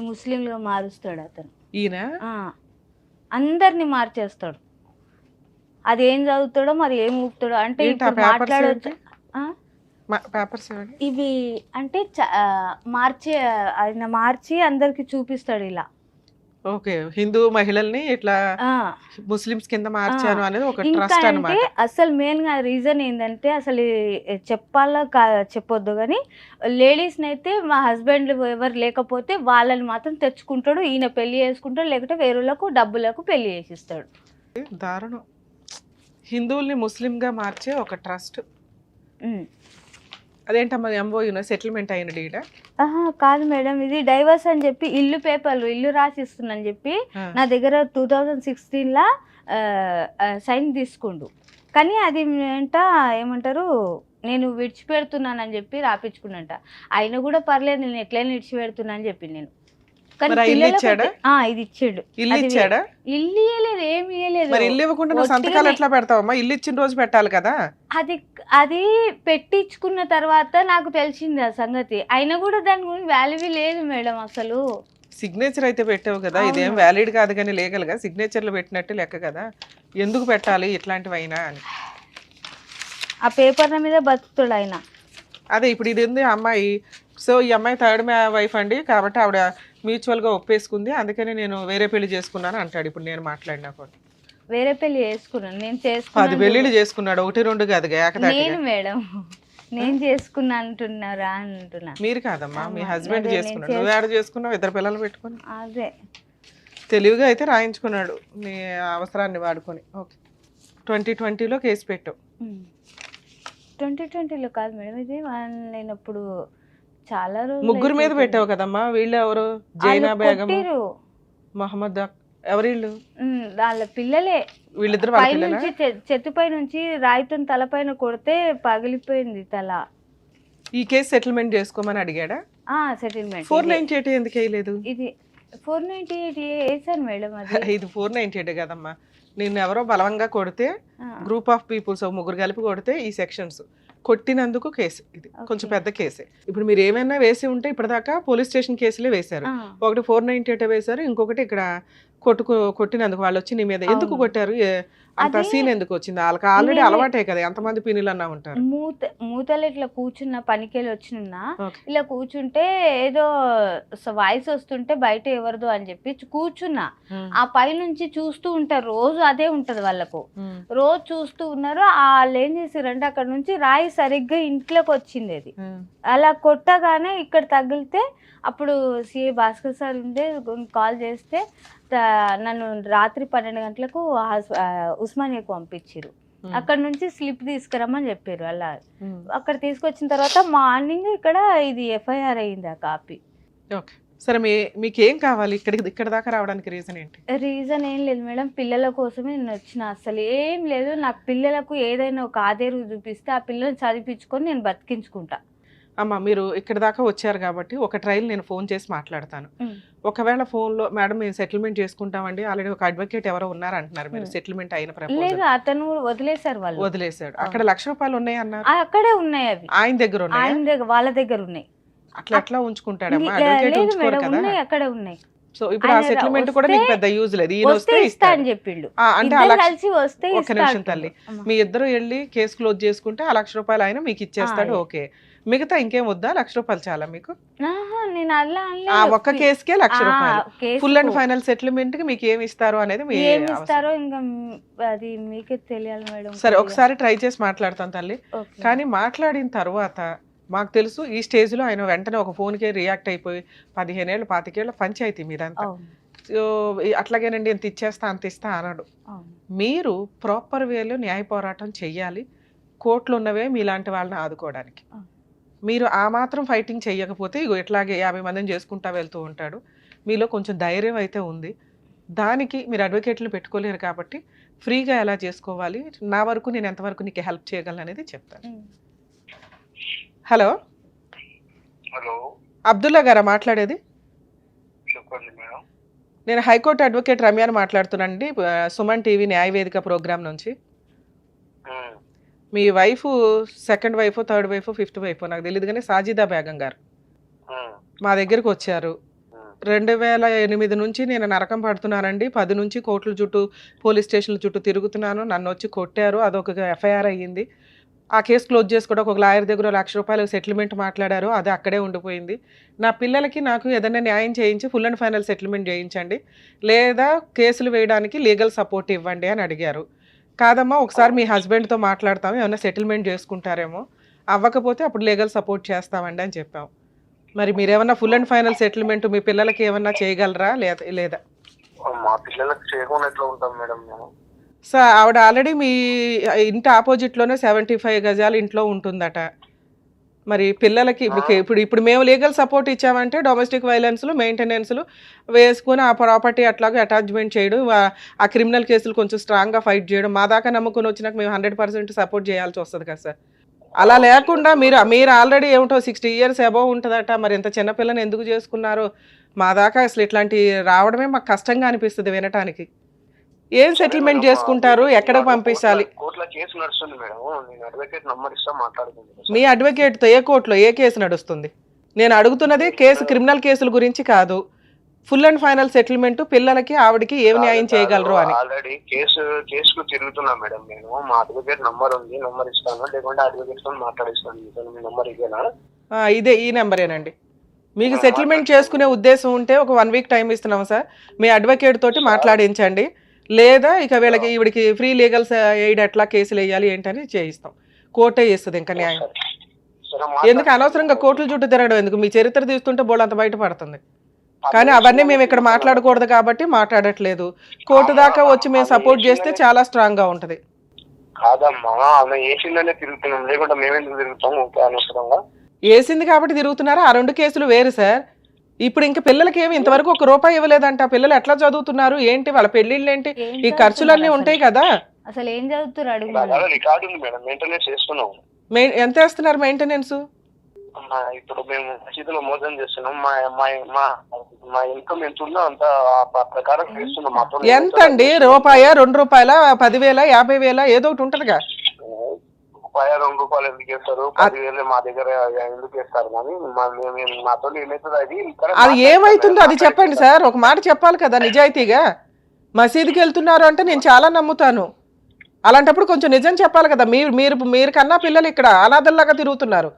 ముస్లింలుగా మారుస్తాడు అతను. ఈయన అందరినీ మార్చేస్తాడు. అది ఏం చదువుతాడో మరి ఏం ఊపుతాడో అంటే మాట్లాడవచ్చు. ఇవి అంటే ఆయన మార్చి అందరికి చూపిస్తాడు ఇలా. ఓకే, హిందూ మహిళల్ని ఇట్లా ముస్లిమ్స్ కింద మార్చాను అనేది ఒక ట్రస్ట్ అన్నమాట. అసలు మెయిన్ గా రీజన్ ఏంటంటే అసలు చెప్పాలా చెప్పొద్దు కానీ లేడీస్ అయితే మా హస్బెండ్ ఎవరు లేకపోతే వాళ్ళని మాత్రం తెచ్చుకుంటాడు, ఈయన పెళ్లి చేసుకుంటాడు, లేకపోతే వేరేలకు డబ్బులకు పెళ్లి చేసిస్తాడు. దారుణం. హిందువుల్ని ముస్లిం గా మార్చే ఒక ట్రస్ట్. అదేంటమ్మా ఎంఓయూనా సెటిల్మెంట్ అయిన డీడా? కాదు మేడం, ఇది డైవర్స్ అని చెప్పి ఇల్లు పేపర్లు ఇల్లు రాసిస్తున్నాను చెప్పి నా దగ్గర 2016 సైన్ తీసుకుండు. కానీ అది ఏమంటారు నేను విడిచిపెడుతున్నానని చెప్పి రాపించుకున్నంట. అయినా కూడా పర్లేదు నేను ఎట్లయినా విడిచిపెడుతున్నా అని చెప్పి నేను. ఇది ఇచ్చాడు. ఇల్లు ఇచ్చాడా? ఇల్లు ఇవ్వలేదు, ఏమి ఇవ్వలేదు. మరి ఇల్లు ఇవ్వకుండా నువ్వు సంతకాలు ఎట్లా పెడతావమ్మా? ఇల్లు ఇచ్చిన రోజు పెట్టాలి కదా. అది పెట్టించుకున్న తర్వాత నాకు తెలిసింది ఆ సంగతి. అయినా కూడా దాని గురించి వాల్యూ లేదు మేడం అసలు. సిగ్నేచర్ అయితే పెట్టావు కదా, ఇదేం వ్యాలిడ్ కాదు కానీ లీగల్ గా సిగ్నేచర్లు పెట్టినట్టు లెక్క కదా. ఎందుకు పెట్టాలి ఇట్లాంటివి అయినా అని ఆ పేపర్ల మీద బతుకుతాడు ఆయన. అదే ఇప్పుడు ఇది ఉంది అమ్మాయి. సో ఈ అమ్మాయి థర్డ్ వైఫ్ అండి, కాబట్టి ఆవిడ మ్యూచువల్ గా ఒప్పేసుకుంది, అందుకని నేను వేరే పెళ్లి చేసుకున్నాను అంటాడు. ఇప్పుడు నేను మాట్లాడినా కూడా వేరే పెళ్లి చేసుకున్నాను, నేను 10 పెళ్లిళ్ళు చేసుకున్నాడు, 1-2 కాదు నేను మేడం. నేను చేసుకున్నా అంటున్నారా అంటున్నా. మీరు కాదమ్మా, మీ హస్బెండ్ చేసుకున్నాడు. నువ్వు యాడ్ చేసుకున్నావు, 2 పిల్లలు పెట్టుకుని. అదే తెలివిగా అయితే రాయించుకున్నాడు నీ అవసరాన్ని వాడుకొని. ఓకే, 2020లో కేసు పెట్టావు. 2020లో కాదు మేడం, ఇది నేను అప్పుడు చాలా రోజులు ముగ్గురు మీద అయిపోతుంది. పెట్టావు కదమ్మా, వీళ్ళు ఎవరు? వాళ్ళు జైనా బేగం, కొట్టిర్రు. మహమ్మద్ ఎవరిళ్ళు? వాళ్ళ పిల్లలే. వీళ్ళిద్దరు వాళ్ళ పై పిల్లలా? నుంచి చెట్టుపై నుంచి రాయితో తలపైన కొడితే పగిలిపోయింది తల. ఈ కేసు సెటిల్మెంట్ చేసుకోమని అడిగాడా? సెటిల్మెంట్ 498 ఎందుకు వేయలేదు? ఇది 498 వేసాను మేడం. అది ఇది 498 కదమ్మా. నిన్ను ఎవరో బలవంగా కొడితే, గ్రూప్ ఆఫ్ పీపుల్స్ ముగ్గురు కలిపి కొడితే ఈ సెక్షన్స్ కొట్టినందుకు కేసు. ఇది కొంచెం పెద్ద కేసే. ఇప్పుడు మీరు ఏమైనా వేసి ఉంటే ఇప్పటిదాకా పోలీస్ స్టేషన్ కేసులే వేశారు. ఒకటి 498 వేశారు, ఇంకొకటి ఇక్కడ కొట్టినందుకు వాళ్ళు వచ్చి నీ మీద ఎందుకు కొట్టారు? అంత సీన్ ఎందుకు వచ్చింది? వాళ్ళకి ఆల్రెడీ అలవాటే కదా, ఎంతమంది పిన్నులు అన్నా ఉంటారు. మూతలు ఇట్లా కూర్చున్న పనికెళ్ళి వచ్చినా ఇలా కూర్చుంటే ఏదో వాయిస్ వస్తుంటే బయట ఎవరిదో అని చెప్పి కూర్చున్నా. ఆ పై నుంచి చూస్తూ ఉంటారు, రోజు అదే ఉంటది వాళ్ళకు. రోజు చూస్తూ ఉన్నారు. వాళ్ళు ఏం చేసారంటే అక్కడ నుంచి రాయి సరిగ్గా ఇంట్లోకి వచ్చింది. అది అలా కొట్టగానే ఇక్కడ తగిలితే అప్పుడు సిఐ భాస్కర్ సార్ ఉండే కాల్ చేస్తే నన్ను రాత్రి 12 గంటలకు ఉస్మానియాకు పంపించారు. అక్కడ నుంచి స్లిప్ తీసుకురమ్మని చెప్పారు. అలా అక్కడ తీసుకొచ్చిన తర్వాత మార్నింగ్ ఇక్కడ ఇది ఎఫ్ఐఆర్ అయింది ఆ కాపీ. ఓకే, సరే మీకేం కావాలి? ఇక్కడ దాకా రావడానికి రీజన్ ఏంటి? రీజన్ ఏం లేదు మేడం, పిల్లల కోసమే నేను వచ్చిన. అసలు ఏం లేదు, నాకు పిల్లలకు ఏదైనా ఒక ఆధారం చూపిస్తే ఆ పిల్లల్ని చదివించుకొని నేను బతికించుకుంటా. అమ్మ, మీరు ఇక్కడ దాకా వచ్చారు కాబట్టి ఒక ట్రైల్ నేను ఫోన్ చేసి మాట్లాడతాను. ఒకవేళ ఫోన్లో మేడం మేము సెటిల్మెంట్ చేసుకుంటామండి, ఆల్రెడీ ఒక అడ్వకేట్ ఎవరో ఉన్నారు అంటున్నారు, మీరు సెటిల్మెంట్ అయిన లేదు అతను వదిలేశారు. వాళ్ళు వదిలేశాడు. అక్కడ ₹1,00,000 ఉన్నాయి అన్నారు. అక్కడే ఉన్నాయి, అవి ఆయన దగ్గర ఉన్నాయి, ఆయన దగ్గర వాళ్ళ దగ్గర ఉన్నాయి. అట్లా ఎట్లా ఉంచుకుంటాడమ్మా? అడ్వకేట్ ఉంచుకోరు కదా. అక్కడే ఉన్నాయి. సో ఇప్పుడు ఆ సెటిల్మెంట్ కూడా మీకు పెద్ద యూజ్ లేదు. ఈయన వస్తే ఇస్తా అని చెప్పిండు. అంటే కలిసి వస్తే ఒక నిమిషం తల్లి, మీ ఇద్దరు వెళ్ళి కేసు క్లోజ్ చేసుకుంటే ఆ ₹1,00,000 ఆయన మీకు ఇచ్చేస్తాడు. ఓకే, మిగతా ఇంకేం వద్దా? ₹1,00,000 చాలా మీకు? నేను అలా ఆ ఒక్క కేసుకే ₹1,00,000. ఫుల్ అండ్ ఫైనల్ సెటిల్మెంట్ కి మీకు ఏమి ఇస్తారు అనేది ఇస్తారో ఇంకా అది మీకే తెలియాలి మేడం. సరే, ఒకసారి ట్రై చేసి మాట్లాడతాను తల్లి. కానీ మాట్లాడిన తర్వాత మాకు తెలుసు ఈ స్టేజ్ లో ఆయన వెంటనే ఒక ఫోన్ కి రియాక్ట్ అయిపోయి 15 ఏళ్ళు 25 ఏళ్ళ పంచాయతీ మీదంతా. సో అట్లాగేనండి ఎంత ఇచ్చేస్తా అంత ఇస్తా అనడు. మీరు ప్రాపర్ వేలో న్యాయ పోరాటం చెయ్యాలి. కోర్టులు ఉన్నవే మీలాంటి వాళ్ళని ఆదుకోవడానికి. మీరు ఆ మాత్రం ఫైటింగ్ చెయ్యకపోతే ఇగో ఇట్లాగే 50 మందిని చేసుకుంటా వెళ్తూ ఉంటాడు. మీలో కొంచెం ధైర్యం అయితే ఉంది. దానికి మీరు అడ్వకేట్లు పెట్టుకోలేరు కాబట్టి ఫ్రీగా ఎలా చేసుకోవాలి, నా వరకు నేను ఎంతవరకు నీకు హెల్ప్ చేయగలను అనేది చెప్తాను. హలో, హలో అబ్దుల్లా గారా మాట్లాడేది? చెప్పండి మేడం. నేను హైకోర్టు అడ్వకేట్ రమ్యాని మాట్లాడుతున్నానండి, సుమన్ టీవీ న్యాయవేదిక ప్రోగ్రామ్ నుంచి. మీ wife second wife, third wife, fifth wife నాకు తెలియదు కానీ సాజిదా బేగం గారు మా దగ్గరకు వచ్చారు. 2008 నుంచి నేను నరకం పడుతున్నానండి, 10 నుంచి కోర్టుల చుట్టూ పోలీస్ స్టేషన్ల చుట్టూ తిరుగుతున్నాను, నన్ను వచ్చి కొట్టారు, అదొక ఎఫ్ఐఆర్ అయ్యింది. ఆ కేసు క్లోజ్ చేసుకోవడానికి ఒక లాయర్ దగ్గర ₹1,00,000 సెటిల్మెంట్ మాట్లాడారు, అది అక్కడే ఉండిపోయింది. నా పిల్లలకి నాకు ఏదైనా న్యాయం చేయించి ఫుల్ అండ్ ఫైనల్ సెటిల్మెంట్ చేయించండి, లేదా కేసులు వేయడానికి లీగల్ సపోర్ట్ ఇవ్వండి అని అడిగారు. కాదమ్మా, ఒకసారి మీ హస్బెండ్తో మాట్లాడతాము, ఏమైనా సెటిల్మెంట్ చేసుకుంటారేమో, అవ్వకపోతే అప్పుడు లీగల్ సపోర్ట్ చేస్తామండి అని చెప్పాం. మరి మీరేమన్నా ఫుల్ అండ్ ఫైనల్ సెటిల్మెంట్ మీ పిల్లలకి ఏమన్నా చేయగలరా లేదా? మా పిల్లలకి చేయకుండా ఎట్లా ఉంటాం మేడం మేము? సార్, ఆవిడ ఆల్రెడీ మీ ఇంటి ఆపోజిట్లోనే 75 గజాలు ఇంట్లో ఉంటుందట. మరి పిల్లలకి మీకు ఇప్పుడు మేము లీగల్ సపోర్ట్ ఇచ్చామంటే డొమెస్టిక్ వైలెన్స్లు మెయింటెనెన్స్లు వేసుకుని ఆ ప్రాపర్టీ అట్లాగే అటాచ్మెంట్ చేయడం, ఆ క్రిమినల్ కేసులు కొంచెం స్ట్రాంగ్గా ఫైట్ చేయడం, మా దాకా నమ్ముకుని వచ్చినాక మేము 100% సపోర్ట్ చేయాల్సి వస్తుంది కదా సార్. అలా లేకుండా మీరు ఆల్రెడీ ఏమిటో 60 years అబోవ్ ఉంటుందట, మరి ఇంత చిన్నపిల్లని ఎందుకు చేసుకున్నారు? మా దాకా అసలు ఇట్లాంటి రావడమే మాకు కష్టంగా అనిపిస్తుంది వినటానికి. ఏం సెటిల్మెంట్ చేసుకుంటారు, ఎక్కడికి పంపించాలి? కోర్టులో కేసు నడుస్తుంది మేడం, నేను అడ్వకేట్ నంబర్ ఇస్తా మాట్లాడుకుంటాను. మీ అడ్వకేట్తో ఏ కోర్టులో ఏ కేసు నడుస్తుంది? నేను అడుగుతున్నది కేసు, క్రిమినల్ కేసుల గురించి కాదు, ఫుల్ అండ్ ఫైనల్ సెటిల్మెంట్ పిల్లలకి ఆవిడకి ఏం న్యాయం చేయగలరు అని. ఆల్రెడీ కేసుకు తిరుగుతున్నా మేడం నేను. మా అడ్వకేట్ నంబర్ ఉంది, నంబర్ ఇస్తాను, లేకుంటే అడ్వకేట్ తో మాట్లాడిస్తాను. మీ నంబర్ ఇదేనా? ఇదే, ఈ నెంబరేనండి. మీకు సెటిల్మెంట్ చేసుకునే ఉద్దేశం ఉంటే ఒక 1 week టైం ఇస్తున్నాం సార్, మీ అడ్వకేట్ తోటి మాట్లాడించండి, లేదా ఇక వీళ్ళకి ఈవిడికి ఫ్రీ లీగల్ ఎయిడ్ ఎట్లా కేసులు వేయాలి ఏంటని చేయిస్తాం. కోర్టే చేస్తుంది ఇంకా న్యాయం. ఎందుకు అనవసరంగా కోర్టుల చుట్టూ తిరగడం ఎందుకు? మీ చరిత్ర తీస్తుంటే బోళ్ళు అంత బయటపడుతుంది. కానీ అవన్నీ మేము ఇక్కడ మాట్లాడకూడదు కాబట్టి మాట్లాడట్లేదు. కోర్టు దాకా వచ్చి మేము సపోర్ట్ చేస్తే చాలా స్ట్రాంగ్ గా ఉంటది. కాదమ్మా, ఆమె ఏసిందనే తిరుగుతున్నాం, లేకుండా మేమెందుకు తిరుగుతాం? ఓకే, అనవసరంగా వేసింది కాబట్టి తిరుగుతున్నారా? ఆ 2 కేసులు వేరు సార్. ఇప్పుడు ఇంకా పిల్లలకి ఏమి ఇంతవరకు ₹1 ఇవ్వలేదంట. పిల్లలు ఎట్లా చదువుతున్నారు ఏంటి, వాళ్ళ పెళ్లిళ్ళు ఏంటి, ఈ ఖర్చులన్నీ ఉంటాయి కదా. అసలు ఏం చదువుతారు అడుగు. రికార్డు ఉంది మేడం, మెయింటెనెన్స్ చేస్తున్నాం. ఎంత వేస్తున్నారు మెయింటెనెన్స్? ఇప్పుడు మేము మసీదులో మోసం చేస్తున్నాం. మా ఇన్కమ్ ఎంత ఉందో అంత ప్రకారం చేస్తున్నాం. మాతో ఎంత అండి? ₹1, ₹2, ₹10,000, ₹50,000 ఏదో ఒకటి ఉంటదిగా. ₹2 ఎందుకు వేస్తారు? 10,000 మా దగ్గర ఎందుకు వేస్తారు? కానీ మాతో ఏమవుతుంది అది ఏమైతుందో అది చెప్పండి సార్. ఒక మాట చెప్పాలి కదా నిజాయితీగా. మసీదుకి వెళ్తున్నారు అంటే నేను చాలా నమ్ముతాను. అలాంటప్పుడు కొంచెం నిజం చెప్పాలి కదా. మీరు కన్నా పిల్లలు ఇక్కడ అనాథల్లాగా తిరుగుతున్నారు.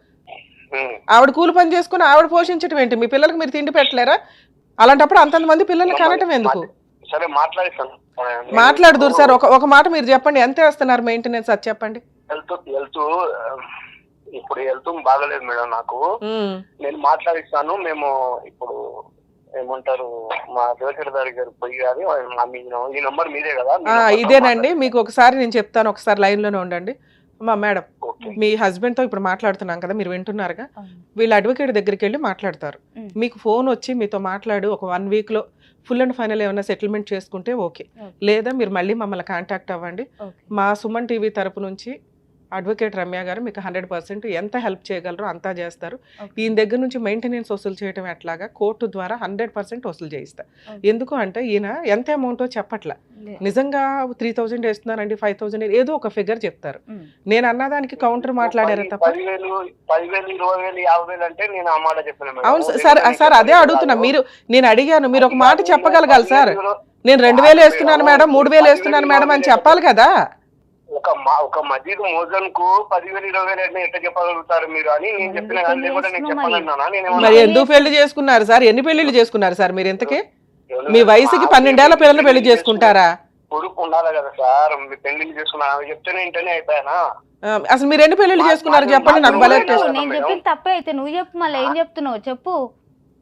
ఆవిడ కూలి పని చేసుకుని ఆవిడ పోషించడం ఏంటి? మీ పిల్లలకు మీరు తిండి పెట్టలేరా? అలాంటప్పుడు అంతమంది పిల్లల్ని కనటం ఎందుకు? సరే మాట్లాడిస్తాను. మాట్లాడుదురు సార్. ఒక మాట మీరు చెప్పండి, ఎంత వేస్తున్నారు మెయింటెనెన్స్ అది చెప్పండి. ఇప్పుడు హెల్త్ బాగలేదు మేడం నాకు. నేను మాట్లాడిస్తాను. మేము ఇప్పుడు ఏమంటారు మా దేవచరదారి గారు పోయి గారి ఈ నంబర్ మీదే కదా? ఇదేనండి. మీకు ఒకసారి నేను చెప్తాను, ఒకసారి లైన్ లోనే ఉండండి. మేడం, మీ హస్బెండ్ తో ఇప్పుడు మాట్లాడుతున్నాం కదా, మీరు వింటున్నారుగా. వీళ్ళ అడ్వకేట్ దగ్గరికి వెళ్ళి మాట్లాడతారు. మీకు ఫోన్ వచ్చి మీతో మాట్లాడు ఒక 1 week లో ఫుల్ అండ్ ఫైనల్ ఏమైనా సెటిల్మెంట్ చేసుకుంటే ఓకే. లేదా మీరు మళ్ళీ మమ్మల్ని కాంటాక్ట్ అవ్వండి. మా సుమన్ టీవీ తరపు నుంచి అడ్వకేట్ రమ్య గారు మీకు 100% ఎంత హెల్ప్ చేయగలరో అంతా చేస్తారు. ఈయన దగ్గర నుంచి మెయింటెనెన్స్ వసూలు చేయడం ఎట్లాగా కోర్టు ద్వారా 100% వసూలు చేయిస్తారు. ఎందుకు అంటే ఈయన ఎంత అమౌంటో చెప్పట్లా. నిజంగా 3,000 వేస్తున్నారండి, 5,000 ఏదో ఒక ఫిగర్ చెప్తారు. నేను అన్నదానికి కౌంటర్ మాట్లాడారు తప్ప. 10,000, 20,000, 50,000 అంటే నేను ఆ మాట చెప్పాను. అవును సార్, అదే అడుగుతున్నా. నేను అడిగాను, మీరు ఒక మాట చెప్పగలగాలి సార్. నేను 2,000 వేస్తున్నాను మేడం, 3,000 వేస్తున్నాను మేడం అని చెప్పాలి కదా. ఒక మసీదు మోజన్ కు 10,000, 20,000 ఎట్లా చెప్పగలుగుతారు మీరు అని నేను చెప్పిన. నేను చెప్పాలన్నా మరి ఎందుకు పెళ్లి చేసుకున్నారు సార్? ఎన్ని పెళ్లిళ్ళు చేసుకున్నారు సార్ మీరు? ఇంతకీ మీ వయసుకి 12 ఏళ్ల పిల్లల్ని పెళ్లి చేసుకుంటారా? కొడుకు ఉండాలి కదా సార్. మీ పెళ్లిళ్ళు చేసుకున్నా చెప్తేనే ఇంటనే అయిపోయానా? అసలు మీరు ఎన్ని పెళ్లిళ్ళు చేసుకున్నారు చెప్పండి నాకు. బలే నేను చెప్పింది తప్పే అయితే నువ్వు చెప్పు, మళ్ళీ ఏం చెప్తున్నావు చెప్పు.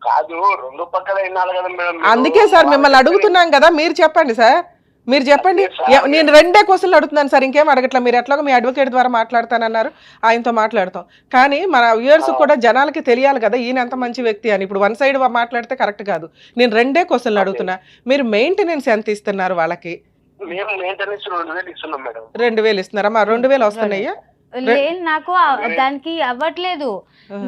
కాదు, 2 పక్కల వినాలి కదా మేడం. అందుకే సార్ మిమ్మల్ని అడుగుతున్నాం కదా, మీరు చెప్పండి సార్. మీరు చెప్పండి. నేను 2 క్వశ్చన్లు అడుగుతున్నాను సార్, ఇంకేం అడగట్లా. మీరు ఎట్లాగో మీ అడ్వకేట్ ద్వారా మాట్లాడతానన్నారు, ఆయనతో మాట్లాడతాం. కానీ మన వ్యూయర్స్ కూడా జనాలకి తెలియాలి కదా ఈయన ఎంత మంచి వ్యక్తి అని. ఇప్పుడు 1 side మాట్లాడితే కరెక్ట్ కాదు. నేను 2 క్వశ్చన్లు అడుగుతున్నా. మీరు మెయింటెనెన్స్ ఎంత ఇస్తున్నారు వాళ్ళకి? మేము మెయింటెనెన్స్ 2,000 ఇస్తున్నాం మేడం. 2,000 ఇస్తున్నారా? మా 2,000 వస్తున్నాయా? లేదు, నాకు దానికి అవ్వట్లేదు,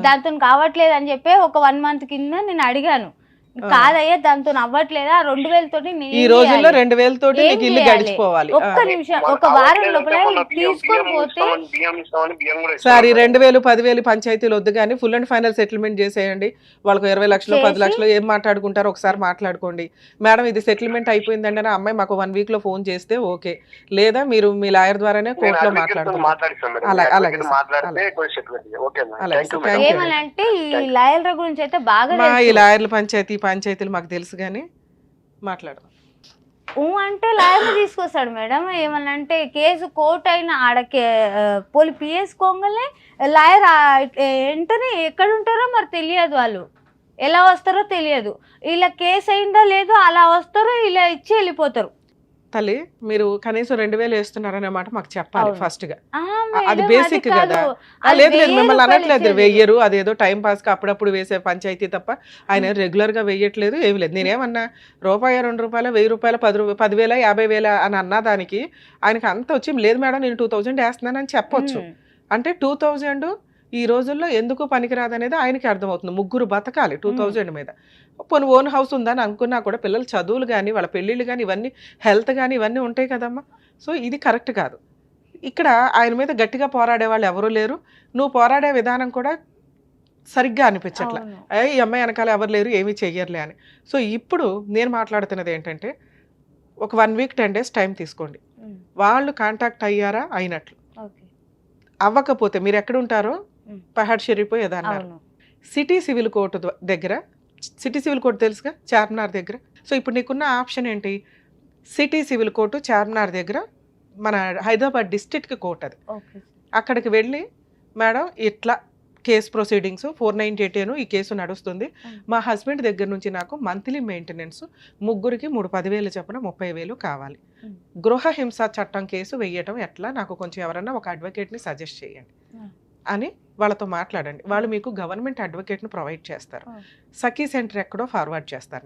దాంతో కావట్లేదు అని చెప్పి ఒక 1 month కింద నేను అడిగాను. కాదయ్యా దాంతో అవ్వట్లేదా, 2,000 తోటి ఈ రోజుల్లో 2,000 తోటి నీకు ఇల్లు గడిచిపోవాలి. ఒక్క నిమిషం, ఒక వారం లోపల తీసుకొని పోతే సార్ ఈ 2,000, 10,000 పంచాయతీలు వద్దు కానీ ఫుల్ అండ్ ఫైనల్ సెటిల్మెంట్ చేసేయండి. వాళ్ళకు 20 లక్షలు, 10 లక్షలు ఏం మాట్లాడుకుంటారో ఒకసారి మాట్లాడుకోండి. మేడం ఇది సెటిల్మెంట్ అయిపోయిందంటే ఆ అమ్మాయి మాకు 1 week లో ఫోన్ చేస్తే ఓకే, లేదా మీరు మీ లాయర్ ద్వారానే కోర్టులో మాట్లాడుతున్నారు. అలాగే ఏమనంటే ఈ లాయర్ల గురించి అయితే బాగా ఈ లాయర్ల పంచాయతీలు మాకు తెలుసు కానీ మాట్లాడదాం. అంటే లాయర్ని తీసుకొస్తాడు మేడం. ఏమనంటే కేసు కోర్టు అయినా ఆడకే పిఎస్ కోంగలే లాయర్ వెంటనే ఎక్కడ ఉంటారో మరి తెలియదు, వాళ్ళు ఎలా వస్తారో తెలియదు. ఇలా కేసు అయిందో లేదో అలా వస్తారో ఇలా ఇచ్చి వెళ్ళిపోతారు. తల్లి మీరు కనీసం 2,000 వేస్తున్నారనే మాట మాకు చెప్పాలి ఫస్ట్ గా. అది బేసిక్ కదా. లేదు మిమ్మల్ని అనట్లేదు, వెయ్యరు అదేదో టైం పాస్ కి అప్పుడప్పుడు వేసే పంచాయతీ తప్ప ఆయన రెగ్యులర్ గా వెయ్యట్లేదు, ఏమి లేదు. నేనేమన్నా ₹1, ₹2, ₹1,000, ₹10,000, ₹50,000 అని అన్నా దానికి ఆయనకి అంత వచ్చి లేదు మేడం నేను 2,000 వేస్తున్నానని చెప్పొచ్చు. అంటే 2,000 ఈ రోజుల్లో ఎందుకు పనికిరాదు అనేది ఆయనకి అర్థమవుతుంది. 3 బతకాలి 2,000 మీద. పోనీ ఓన్ హౌస్ ఉందని అనుకున్నా కూడా పిల్లల చదువులు కానీ వాళ్ళ పెళ్ళిళ్ళు కానీ ఇవన్నీ హెల్త్ కానీ ఇవన్నీ ఉంటాయి కదమ్మా. సో ఇది కరెక్ట్ కాదు. ఇక్కడ ఆయన మీద గట్టిగా పోరాడే వాళ్ళు ఎవరూ లేరు. నువ్వు పోరాడే విధానం కూడా సరిగ్గా అనిపించట్లే. ఈ అమ్మాయి వెనకాల ఎవరు లేరు, ఏమీ చెయ్యర్లే అని. సో ఇప్పుడు నేను మాట్లాడుతున్నది ఏంటంటే ఒక 1 week 10 days టైం తీసుకోండి. వాళ్ళు కాంటాక్ట్ అయ్యారా అయినట్లు, అవ్వకపోతే మీరు ఎక్కడ ఉంటారో Pahad Sharif ఏదన్నారు city civil court దగ్గర. సిటీ సివిల్ కోర్టు తెలుసుగా, చార్మినార్ దగ్గర. సో ఇప్పుడు నీకున్న ఆప్షన్ ఏంటి? సిటీ సివిల్ కోర్టు చార్మినార్ దగ్గర మన హైదరాబాద్ డిస్ట్రిక్ట్ కోర్టు అది. అక్కడికి వెళ్ళి మేడం ఇట్లా కేసు ప్రొసీడింగ్స్ 498 ఈ కేసు నడుస్తుంది. మా హస్బెండ్ దగ్గర నుంచి నాకు మంత్లీ మెయింటెనెన్స్ 3కి 10,000 చొప్పున 30,000 కావాలి. గృహ హింస చట్టం కేసు వేయటం ఎట్లా, నాకు కొంచెం ఎవరన్నా ఒక అడ్వకేట్ని సజెస్ట్ చేయండి. అని వాళ్ళతో మాట్లాడండి. వాళ్ళు మీకు గవర్నమెంట్ అడ్వకేట్ను ప్రొవైడ్ చేస్తారు. సఖీ సెంటర్ ఎక్కడో ఫార్వర్డ్ చేస్తారు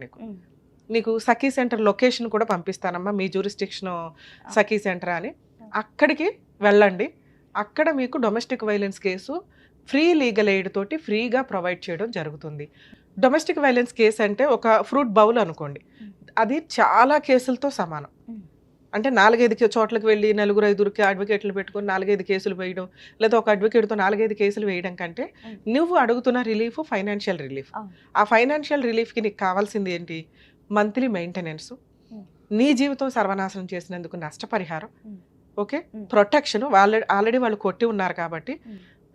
నీకు సఖీ సెంటర్ లొకేషన్ కూడా పంపిస్తానమ్మా, మీ జ్యూరిస్డిక్షన్ సఖీ సెంటర్ అని. అక్కడికి వెళ్ళండి. అక్కడ మీకు domestic violence case free legal aid తోటి ఫ్రీగా ప్రొవైడ్ చేయడం జరుగుతుంది. డొమెస్టిక్ వైలెన్స్ కేసు అంటే ఒక ఫ్రూట్ బౌల్ అనుకోండి, అది చాలా కేసులతో సమానం. అంటే 4-5 చోట్లకు వెళ్ళి 4-5 అడ్వకేట్లు పెట్టుకొని 4-5 కేసులు వేయడం, లేదా ఒక అడ్వకేట్తో 4-5 కేసులు వేయడం కంటే నువ్వు అడుగుతున్న రిలీఫ్ ఫైనాన్షియల్ రిలీఫ్. ఆ ఫైనాన్షియల్ రిలీఫ్కి నీకు కావాల్సింది ఏంటి? మంత్లీ మెయింటెనెన్స్, నీ జీవితం సర్వనాశనం చేసినందుకు నష్టపరిహారం, ఓకే, ప్రొటెక్షన్. ఆల్రెడీ వాళ్ళు కొట్టి ఉన్నారు కాబట్టి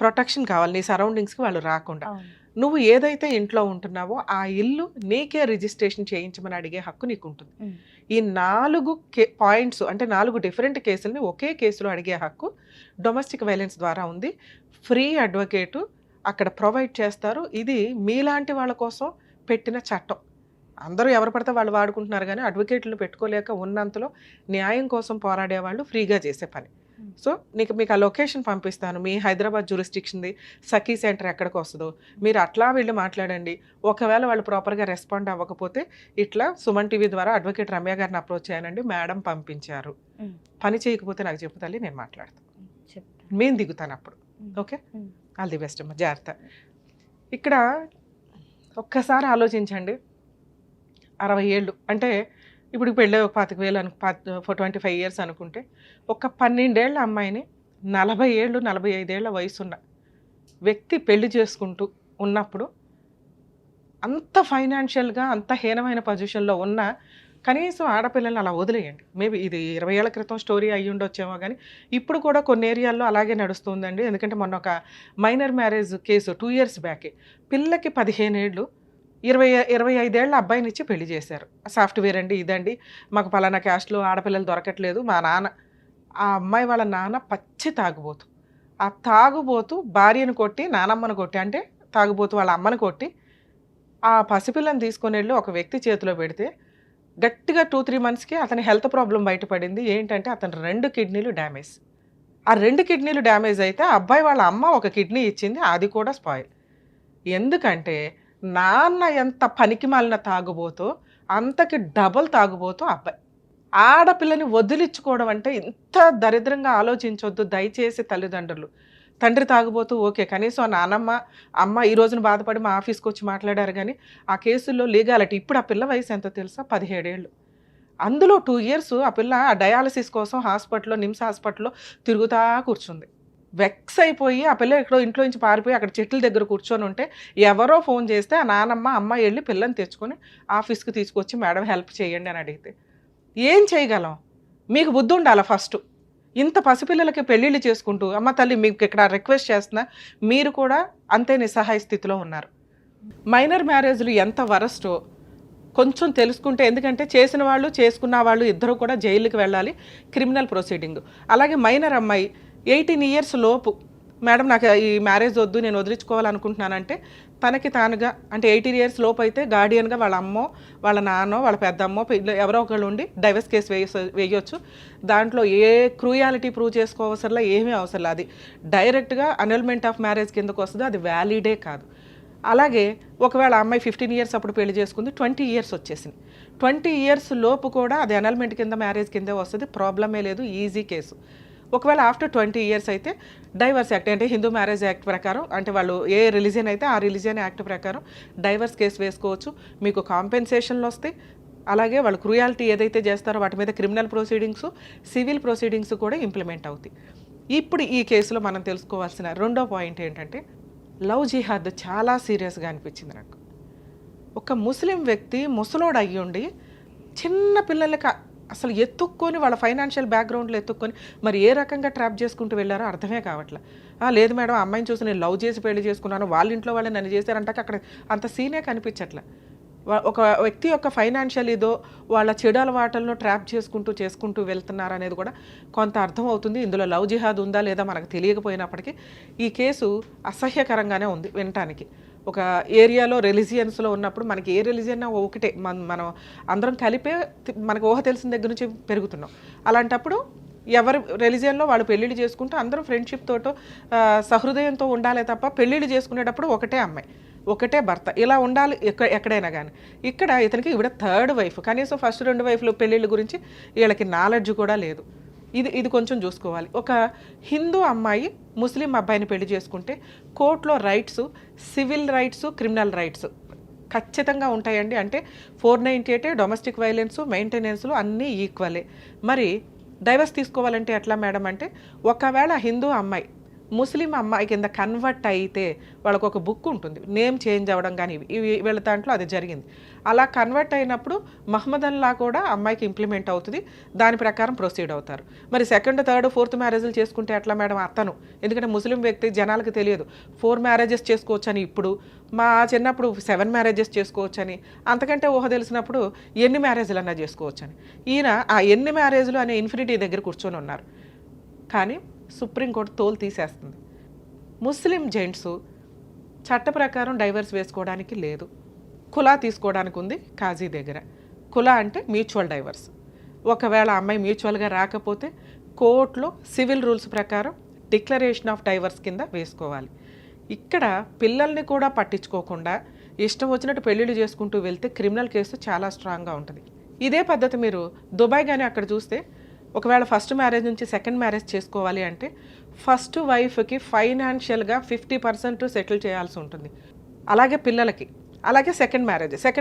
ప్రొటెక్షన్ కావాలి, నీ సరౌండింగ్స్కి వాళ్ళు రాకుండా. నువ్వు ఏదైతే ఇంట్లో ఉంటున్నావో ఆ ఇల్లు నీకే రిజిస్ట్రేషన్ చేయించమని అడిగే హక్కు నీకు ఉంటుంది. ఈ 4 పాయింట్స్ అంటే 4 డిఫరెంట్ కేసుల్ని ఒకే కేసులో అడిగే హక్కు డొమెస్టిక్ వైలెన్స్ ద్వారా ఉంది. ఫ్రీ అడ్వకేటు అక్కడ ప్రొవైడ్ చేస్తారు. ఇది మీలాంటి వాళ్ళ కోసం పెట్టిన చట్టం. అందరూ ఎవరు పడితే వాళ్ళు వాడుకుంటున్నారు, కానీ అడ్వకేట్లు పెట్టుకోలేక ఉన్నంతలో న్యాయం కోసం పోరాడే వాళ్ళు ఫ్రీగా చేసే పని. సో మీకు ఆ లొకేషన్ పంపిస్తాను, మీ హైదరాబాద్ జ్యూరిస్డిక్షన్ది సఖీ సెంటర్ ఎక్కడికి వస్తుందో మీరు అట్లా వెళ్ళి మాట్లాడండి. ఒకవేళ వాళ్ళు ప్రాపర్గా రెస్పాండ్ అవ్వకపోతే ఇట్లా సుమన్ టీవీ ద్వారా అడ్వకేట్ రమ్య గారిని అప్రోచ్ చేయనండి, మేడం పంపించారు, పని చేయకపోతే నాకు చెప్పు తల్లి, నేను మాట్లాడతాను, మేము దిగుతాను అప్పుడు. ఓకే, ఆల్ ది బెస్ట్ అమ్మ, జాగ్రత్త. ఇక్కడ ఒక్కసారి ఆలోచించండి, 60 ఏళ్ళు అంటే ఇప్పుడు పెళ్ళి ఒక 25,000 25 years అనుకుంటే, ఒక 12 ఏళ్ల అమ్మాయిని 40 ఏళ్ళు 45 ఏళ్ల వయసున్న వ్యక్తి పెళ్లి చేసుకుంటూ ఉన్నప్పుడు అంత ఫైనాన్షియల్గా అంత హీనమైన పొజిషన్లో ఉన్న కనీసం ఆడపిల్లల్ని అలా వదిలేయండి. మేబీ ఇది 20 ఏళ్ల క్రితం స్టోరీ అయ్యి ఉండొచ్చేమో, కానీ ఇప్పుడు కూడా కొన్ని ఏరియాల్లో అలాగే నడుస్తుందండి. ఎందుకంటే మొన్న ఒక మైనర్ మ్యారేజ్ కేసు 2 years బ్యాకే, పిల్లకి 15 ఏళ్ళు 25 ఏళ్ల అబ్బాయిని ఇచ్చి పెళ్లి చేశారు. సాఫ్ట్వేర్ అండి, ఇదండి, మాకు పలానా క్యాస్ట్లో ఆడపిల్లలు దొరకట్లేదు. మా నాన్న, ఆ అమ్మాయి వాళ్ళ నాన్న పచ్చి తాగుబోతు. ఆ తాగుబోతు భార్యను కొట్టి, నానమ్మను కొట్టి, అంటే తాగుబోతు వాళ్ళ అమ్మను కొట్టి ఆ పసిపిల్లని తీసుకొని వెళ్ళి ఒక వ్యక్తి చేతిలో పెడితే గట్టిగా 2-3 monthsకి అతని హెల్త్ ప్రాబ్లం బయటపడింది. ఏంటంటే అతని 2 కిడ్నీలు డ్యామేజ్. ఆ 2 కిడ్నీలు డ్యామేజ్ అయితే ఆ అబ్బాయి వాళ్ళ అమ్మ ఒక కిడ్నీ ఇచ్చింది, అది కూడా స్పాయిల్. ఎందుకంటే నాన్న ఎంత పనికి మాలిన తాగుబోతో అంతకి డబల్ తాగుబోతూ అబ్బాయి. ఆడపిల్లని వదిలించుకోవడం అంటే ఇంత దరిద్రంగా ఆలోచించొద్దు దయచేసి తల్లిదండ్రులు. తండ్రి తాగుబోతూ ఓకే, కనీసం ఆ నానమ్మ అమ్మ ఈ రోజున బాధపడి మా ఆఫీస్కి వచ్చి మాట్లాడారు, కానీ ఆ కేసుల్లో లీగాలిటీ. ఇప్పుడు ఆ పిల్ల వయసు ఎంతో తెలుసా? 17 ఏళ్ళు. అందులో 2 years ఆ పిల్ల ఆ డయాలసిస్ కోసం హాస్పిటల్లో, నిమ్స్ హాస్పిటల్లో తిరుగుతా కూర్చుంది. వెక్స్ అయిపోయి ఆ పిల్ల ఎక్కడో ఇంట్లో నుంచి పారిపోయి అక్కడ చెట్ల దగ్గర కూర్చొని ఉంటే ఎవరో ఫోన్ చేస్తే ఆ నానమ్మ అమ్మ వెళ్ళి పిల్లని తెచ్చుకొని ఆఫీస్కి తీసుకొచ్చి మేడం హెల్ప్ చేయండి అని అడిగితే ఏం చేయగలం? మీకు బుద్ధి ఉండాలి ఫస్ట్. ఇంత పసిపిల్లలకి పెళ్ళిళ్ళు చేసుకుంటూ, అమ్మ తల్లి మీకు ఇక్కడ రిక్వెస్ట్ చేస్తున్నా, మీరు కూడా అంతే నిస్సహాయ స్థితిలో ఉన్నారు. మైనర్ మ్యారేజ్లు ఎంత వరస్టో కొంచెం తెలుసుకుంటే, ఎందుకంటే చేసిన వాళ్ళు చేసుకున్న వాళ్ళు ఇద్దరు కూడా జైలుకి వెళ్ళాలి, క్రిమినల్ ప్రొసీడింగ్. అలాగే మైనర్ అమ్మాయి 18 years లోపు, మేడం నాకు ఈ మ్యారేజ్ వద్దు, నేను వదిలించుకోవాలనుకుంటున్నానంటే తనకి తానుగా, అంటే 18 years లోపు అయితే గార్డియన్గా వాళ్ళ అమ్మో వాళ్ళ నాన్నో వాళ్ళ పెద్దమ్మో ఎవరో ఒకళ్ళు ఉండి డైవర్స్ కేసు వేయొచ్చు. దాంట్లో ఏ క్రూయాలిటీ ప్రూవ్ చేసుకోవసరలా, ఏమీ అవసరం. అది డైరెక్ట్గా అనల్మెంట్ ఆఫ్ మ్యారేజ్ కిందకు వస్తుంది, అది వ్యాలిడే కాదు. అలాగే ఒకవేళ అమ్మాయి 15 years అప్పుడు పెళ్లి చేసుకుంది, 20 years వచ్చేసింది, 20 years లోపు కూడా అది అనల్మెంట్ కింద మ్యారేజ్ కిందే వస్తుంది, ప్రాబ్లమే లేదు, ఈజీ కేసు. ఒకవేళ ఆఫ్టర్ 20 years అయితే డైవర్స్ యాక్ట్, అంటే హిందూ మ్యారేజ్ యాక్ట్ ప్రకారం, అంటే వాళ్ళు ఏ రిలీజియన్ అయితే ఆ రిలీజియన్ యాక్ట్ ప్రకారం డైవర్స్ కేసు వేసుకోవచ్చు, మీకు కాంపెన్సేషన్లు వస్తాయి. అలాగే వాళ్ళు క్రూయాలిటీ ఏదైతే చేస్తారో వాటి మీద క్రిమినల్ ప్రొసీడింగ్స్, సివిల్ ప్రొసీడింగ్స్ కూడా ఇంప్లిమెంట్ అవుతాయి. ఇప్పుడు ఈ కేసులో మనం తెలుసుకోవాల్సిన రెండో పాయింట్ ఏంటంటే, లవ్ జిహాద్ చాలా సీరియస్గా అనిపించింది నాకు. ఒక ముస్లిం వ్యక్తి ముసలోడు అయ్యుండి చిన్న పిల్లలకి అసలు ఎత్తుక్కొని, వాళ్ళ ఫైనాన్షియల్ బ్యాక్గ్రౌండ్లో ఎత్తుక్కొని మరి ఏ రకంగా ట్రాప్ చేసుకుంటూ వెళ్ళారో అర్థమే కావట్లేదు. లేదు మేడం, అమ్మాయిని చూసి నేను లవ్ చేసి పెళ్లి చేసుకున్నాను, వాళ్ళ ఇంట్లో వాళ్ళు నన్ను చేశారంటే అక్కడ అంత సీనే కనిపించట్లే. ఒక వ్యక్తి యొక్క ఫైనాన్షియల్ ఇదో వాళ్ళ చెడు అలవాట్లను ట్రాప్ చేసుకుంటూ వెళ్తున్నారు అనేది కూడా కొంత అర్థం అవుతుంది. ఇందులో లవ్ జిహాద్ ఉందా లేదా మనకు తెలియకపోయినప్పటికీ ఈ కేసు అసహ్యకరంగానే ఉంది వినటానికి. ఒక ఏరియాలో రిలీజియన్స్లో ఉన్నప్పుడు మనకి ఏ రిలీజియన్ ఒకటే, మనం అందరం కలిపే మనకు ఊహ తెలిసిన దగ్గర నుంచి పెరుగుతున్నాం. అలాంటప్పుడు ఎవరి రిలీజియన్లో వాళ్ళు పెళ్ళిళ్ళు చేసుకుంటూ అందరూ ఫ్రెండ్షిప్ తోటో సహృదయంతో ఉండాలి తప్ప పెళ్ళిళ్ళు చేసుకునేటప్పుడు ఒకటే అమ్మాయి ఒకటే భర్త ఇలా ఉండాలి ఎక్కడైనా కానీ. ఇక్కడ ఇతనికి ఈవిడ థర్డ్ వైఫ్, కనీసం ఫస్ట్ 2 వైఫ్లు పెళ్ళిళ్ళ గురించి వీళ్ళకి నాలెడ్జ్ కూడా లేదు. ఇది కొంచెం చూసుకోవాలి. ఒక హిందూ అమ్మాయి ముస్లిం అబ్బాయిని పెళ్లి చేసుకుంటే కోర్టులో rights, civil rights, criminal rights ఖచ్చితంగా ఉంటాయండి. అంటే 498 డొమెస్టిక్ వైలెన్స్, మెయింటెనెన్స్లు అన్నీ ఈక్వలే. మరి డైవర్స్ తీసుకోవాలంటే ఎట్లా మేడం అంటే, ఒకవేళ హిందూ అమ్మాయి ముస్లిం అమ్మాయి కింద కన్వర్ట్ అయితే వాళ్ళకు ఒక బుక్ ఉంటుంది, నేమ్ చేంజ్ అవ్వడం కానీ ఇవి వీళ్ళ దాంట్లో అది జరిగింది. అలా కన్వర్ట్ అయినప్పుడు మహమ్మదన్ లా కూడా అమ్మాయికి ఇంప్లిమెంట్ అవుతుంది, దాని ప్రకారం ప్రొసీడ్ అవుతారు. మరి 2nd, 3rd, 4th మ్యారేజ్లు చేసుకుంటే ఎట్లా మేడం అతను? ఎందుకంటే ముస్లిం వ్యక్తి జనాలకు తెలియదు 4 మ్యారేజెస్ చేసుకోవచ్చని, ఇప్పుడు మా చిన్నప్పుడు 7 మ్యారేజెస్ చేసుకోవచ్చని, అంతకంటే ఊహ తెలిసినప్పుడు ఎన్ని మ్యారేజ్లు అన్నా చేసుకోవచ్చని. ఈయన ఆ ఎన్ని మ్యారేజ్లు అనే ఇన్ఫినిటీ దగ్గర కూర్చొని ఉన్నారు. కానీ సుప్రీంకోర్టు తోలు తీసేస్తుంది. ముస్లిం జెంట్స్ చట్ట ప్రకారం డైవర్స్ వేసుకోవడానికి లేదు, కులా తీసుకోవడానికి ఉంది కాజీ దగ్గర. కులా అంటే మ్యూచువల్ డైవర్స్. ఒకవేళ అమ్మాయి మ్యూచువల్గా రాకపోతే కోర్టులో సివిల్ రూల్స్ ప్రకారం డిక్లరేషన్ ఆఫ్ డైవర్స్ కింద వేసుకోవాలి. ఇక్కడ పిల్లల్ని కూడా పట్టించుకోకుండా ఇష్టం వచ్చినట్టు పెళ్ళిళ్ళు చేసుకుంటూ వెళ్తే క్రిమినల్ కేసు చాలా స్ట్రాంగ్గా ఉంటుంది. ఇదే పద్ధతి మీరు దుబాయ్ కానీ అక్కడ చూస్తే, ఒకవేళ ఫస్ట్ మ్యారేజ్ నుంచి 2nd మ్యారేజ్ చేసుకోవాలి అంటే ఫస్ట్ వైఫ్కి ఫైనాన్షియల్గా 50% సెటిల్ చేయాల్సి ఉంటుంది. అలాగే పిల్లలకి, అలాగే 2nd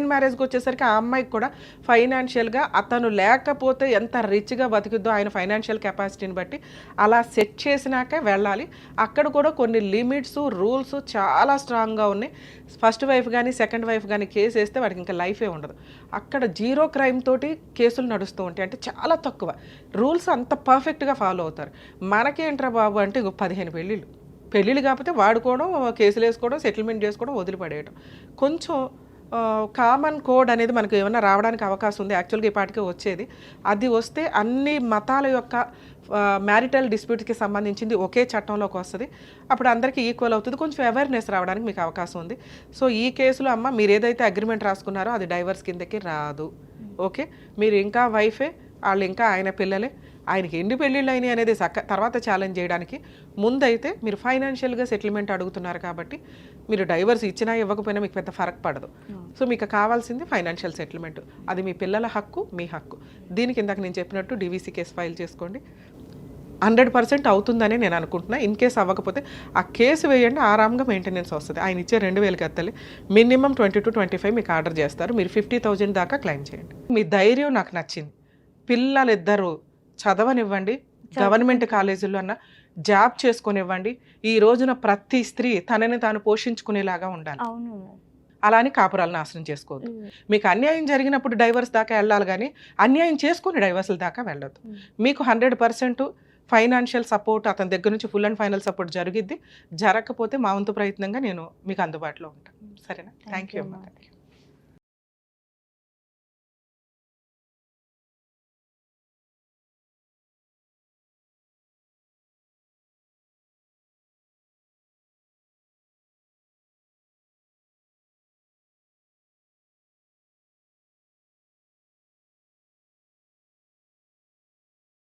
మ్యారేజ్కి వచ్చేసరికి ఆ అమ్మాయికి కూడా ఫైనాన్షియల్గా అతను లేకపోతే ఎంత రిచ్గా బతికిద్దో ఆయన ఫైనాన్షియల్ కెపాసిటీని బట్టి అలా సెట్ చేసినాకే వెళ్ళాలి. అక్కడ కూడా కొన్ని లిమిట్స్, రూల్స్ చాలా స్ట్రాంగ్గా ఉన్నాయి. ఫస్ట్ వైఫ్ కానీ 2nd వైఫ్ కానీ కేసు వేస్తే వాడికి ఇంకా లైఫే ఉండదు. అక్కడ 0 క్రైమ్ తోటి కేసులు నడుస్తూ ఉంటాయి. అంటే చాలా తక్కువ రూల్స్ అంత పర్ఫెక్ట్గా ఫాలో అవుతారు. మనకేంట్రా బాబు అంటే 15 పెళ్ళిళ్ళు కాకపోతే వాడుకోవడం, కేసులు వేసుకోవడం, సెటిల్మెంట్ చేసుకోవడం, వదిలిపడేయడం. కొంచెం కామన్ కోడ్ అనేది మనకు ఏమైనా రావడానికి అవకాశం ఉంది. యాక్చువల్గా ఈ పాటికే వచ్చేది. అది వస్తే అన్ని మతాల యొక్క మ్యారిటల్ డిస్ప్యూట్స్కి సంబంధించింది ఒకే చట్టంలోకి వస్తుంది. అప్పుడు అందరికీ ఈక్వల్ అవుతుంది. కొంచెం అవేర్నెస్ రావడానికి మీకు అవకాశం ఉంది. సో ఈ కేసులో అమ్మ మీరు ఏదైతే అగ్రిమెంట్ రాసుకున్నారో అది డైవర్స్ కిందకి రాదు. ఓకే, మీరు ఇంకా వైఫే, వాళ్ళు ఇంకా ఆయన పిల్లలే. ఆయనకి ఎన్ని పెళ్ళిళ్ళు అయినాయి అనేది తర్వాత ఛాలెంజ్ చేయడానికి ముందైతే మీరు ఫైనాన్షియల్గా సెటిల్మెంట్ అడుగుతున్నారు కాబట్టి మీరు డైవర్స్ ఇచ్చినా ఇవ్వకపోయినా మీకు పెద్ద ఫరక్ పడదు. సో మీకు కావాల్సింది ఫైనాన్షియల్ సెటిల్మెంట్. అది మీ పిల్లల హక్కు, మీ హక్కు. దీనికి ఇందాక నేను చెప్పినట్టు డివిసి కేసు ఫైల్ చేసుకోండి. 100% అవుతుందని నేను అనుకుంటున్నా. ఇన్ కేసు అవ్వకపోతే ఆ కేసు వేయండి, ఆరాంగా మెయింటెనెన్స్ వస్తుంది. ఆయన ఇచ్చే 2,000 కత్తలే మినిమం 20 to 25 మీకు ఆర్డర్ చేస్తారు. మీరు 50,000 దాకా క్లెయిమ్ చేయండి. మీ ధైర్యం నాకు నచ్చింది. పిల్లలిద్దరూ చదవనివ్వండి, గవర్నమెంట్ కాలేజీల్లో అన్న జాబ్ చేసుకునివ్వండి. ఈ రోజున ప్రతి స్త్రీ తనని తాను పోషించుకునేలాగా ఉండాలి. అలా అని కాపురాలు నాశనం చేసుకోవద్దు. మీకు అన్యాయం జరిగినప్పుడు డైవర్స్ దాకా వెళ్ళాలి కానీ అన్యాయం చేసుకుని డైవర్స్ల దాకా వెళ్ళొద్దు. మీకు 100% ఫైనాన్షియల్ సపోర్ట్ అతని దగ్గర నుంచి ఫుల్ అండ్ ఫైనల్ సపోర్ట్ జరిగిద్ది. జరగకపోతే మా వంతు ప్రయత్నంగా నేను మీకు అందుబాటులో ఉంటాను. సరేనా? థ్యాంక్ యూ అమ్మా.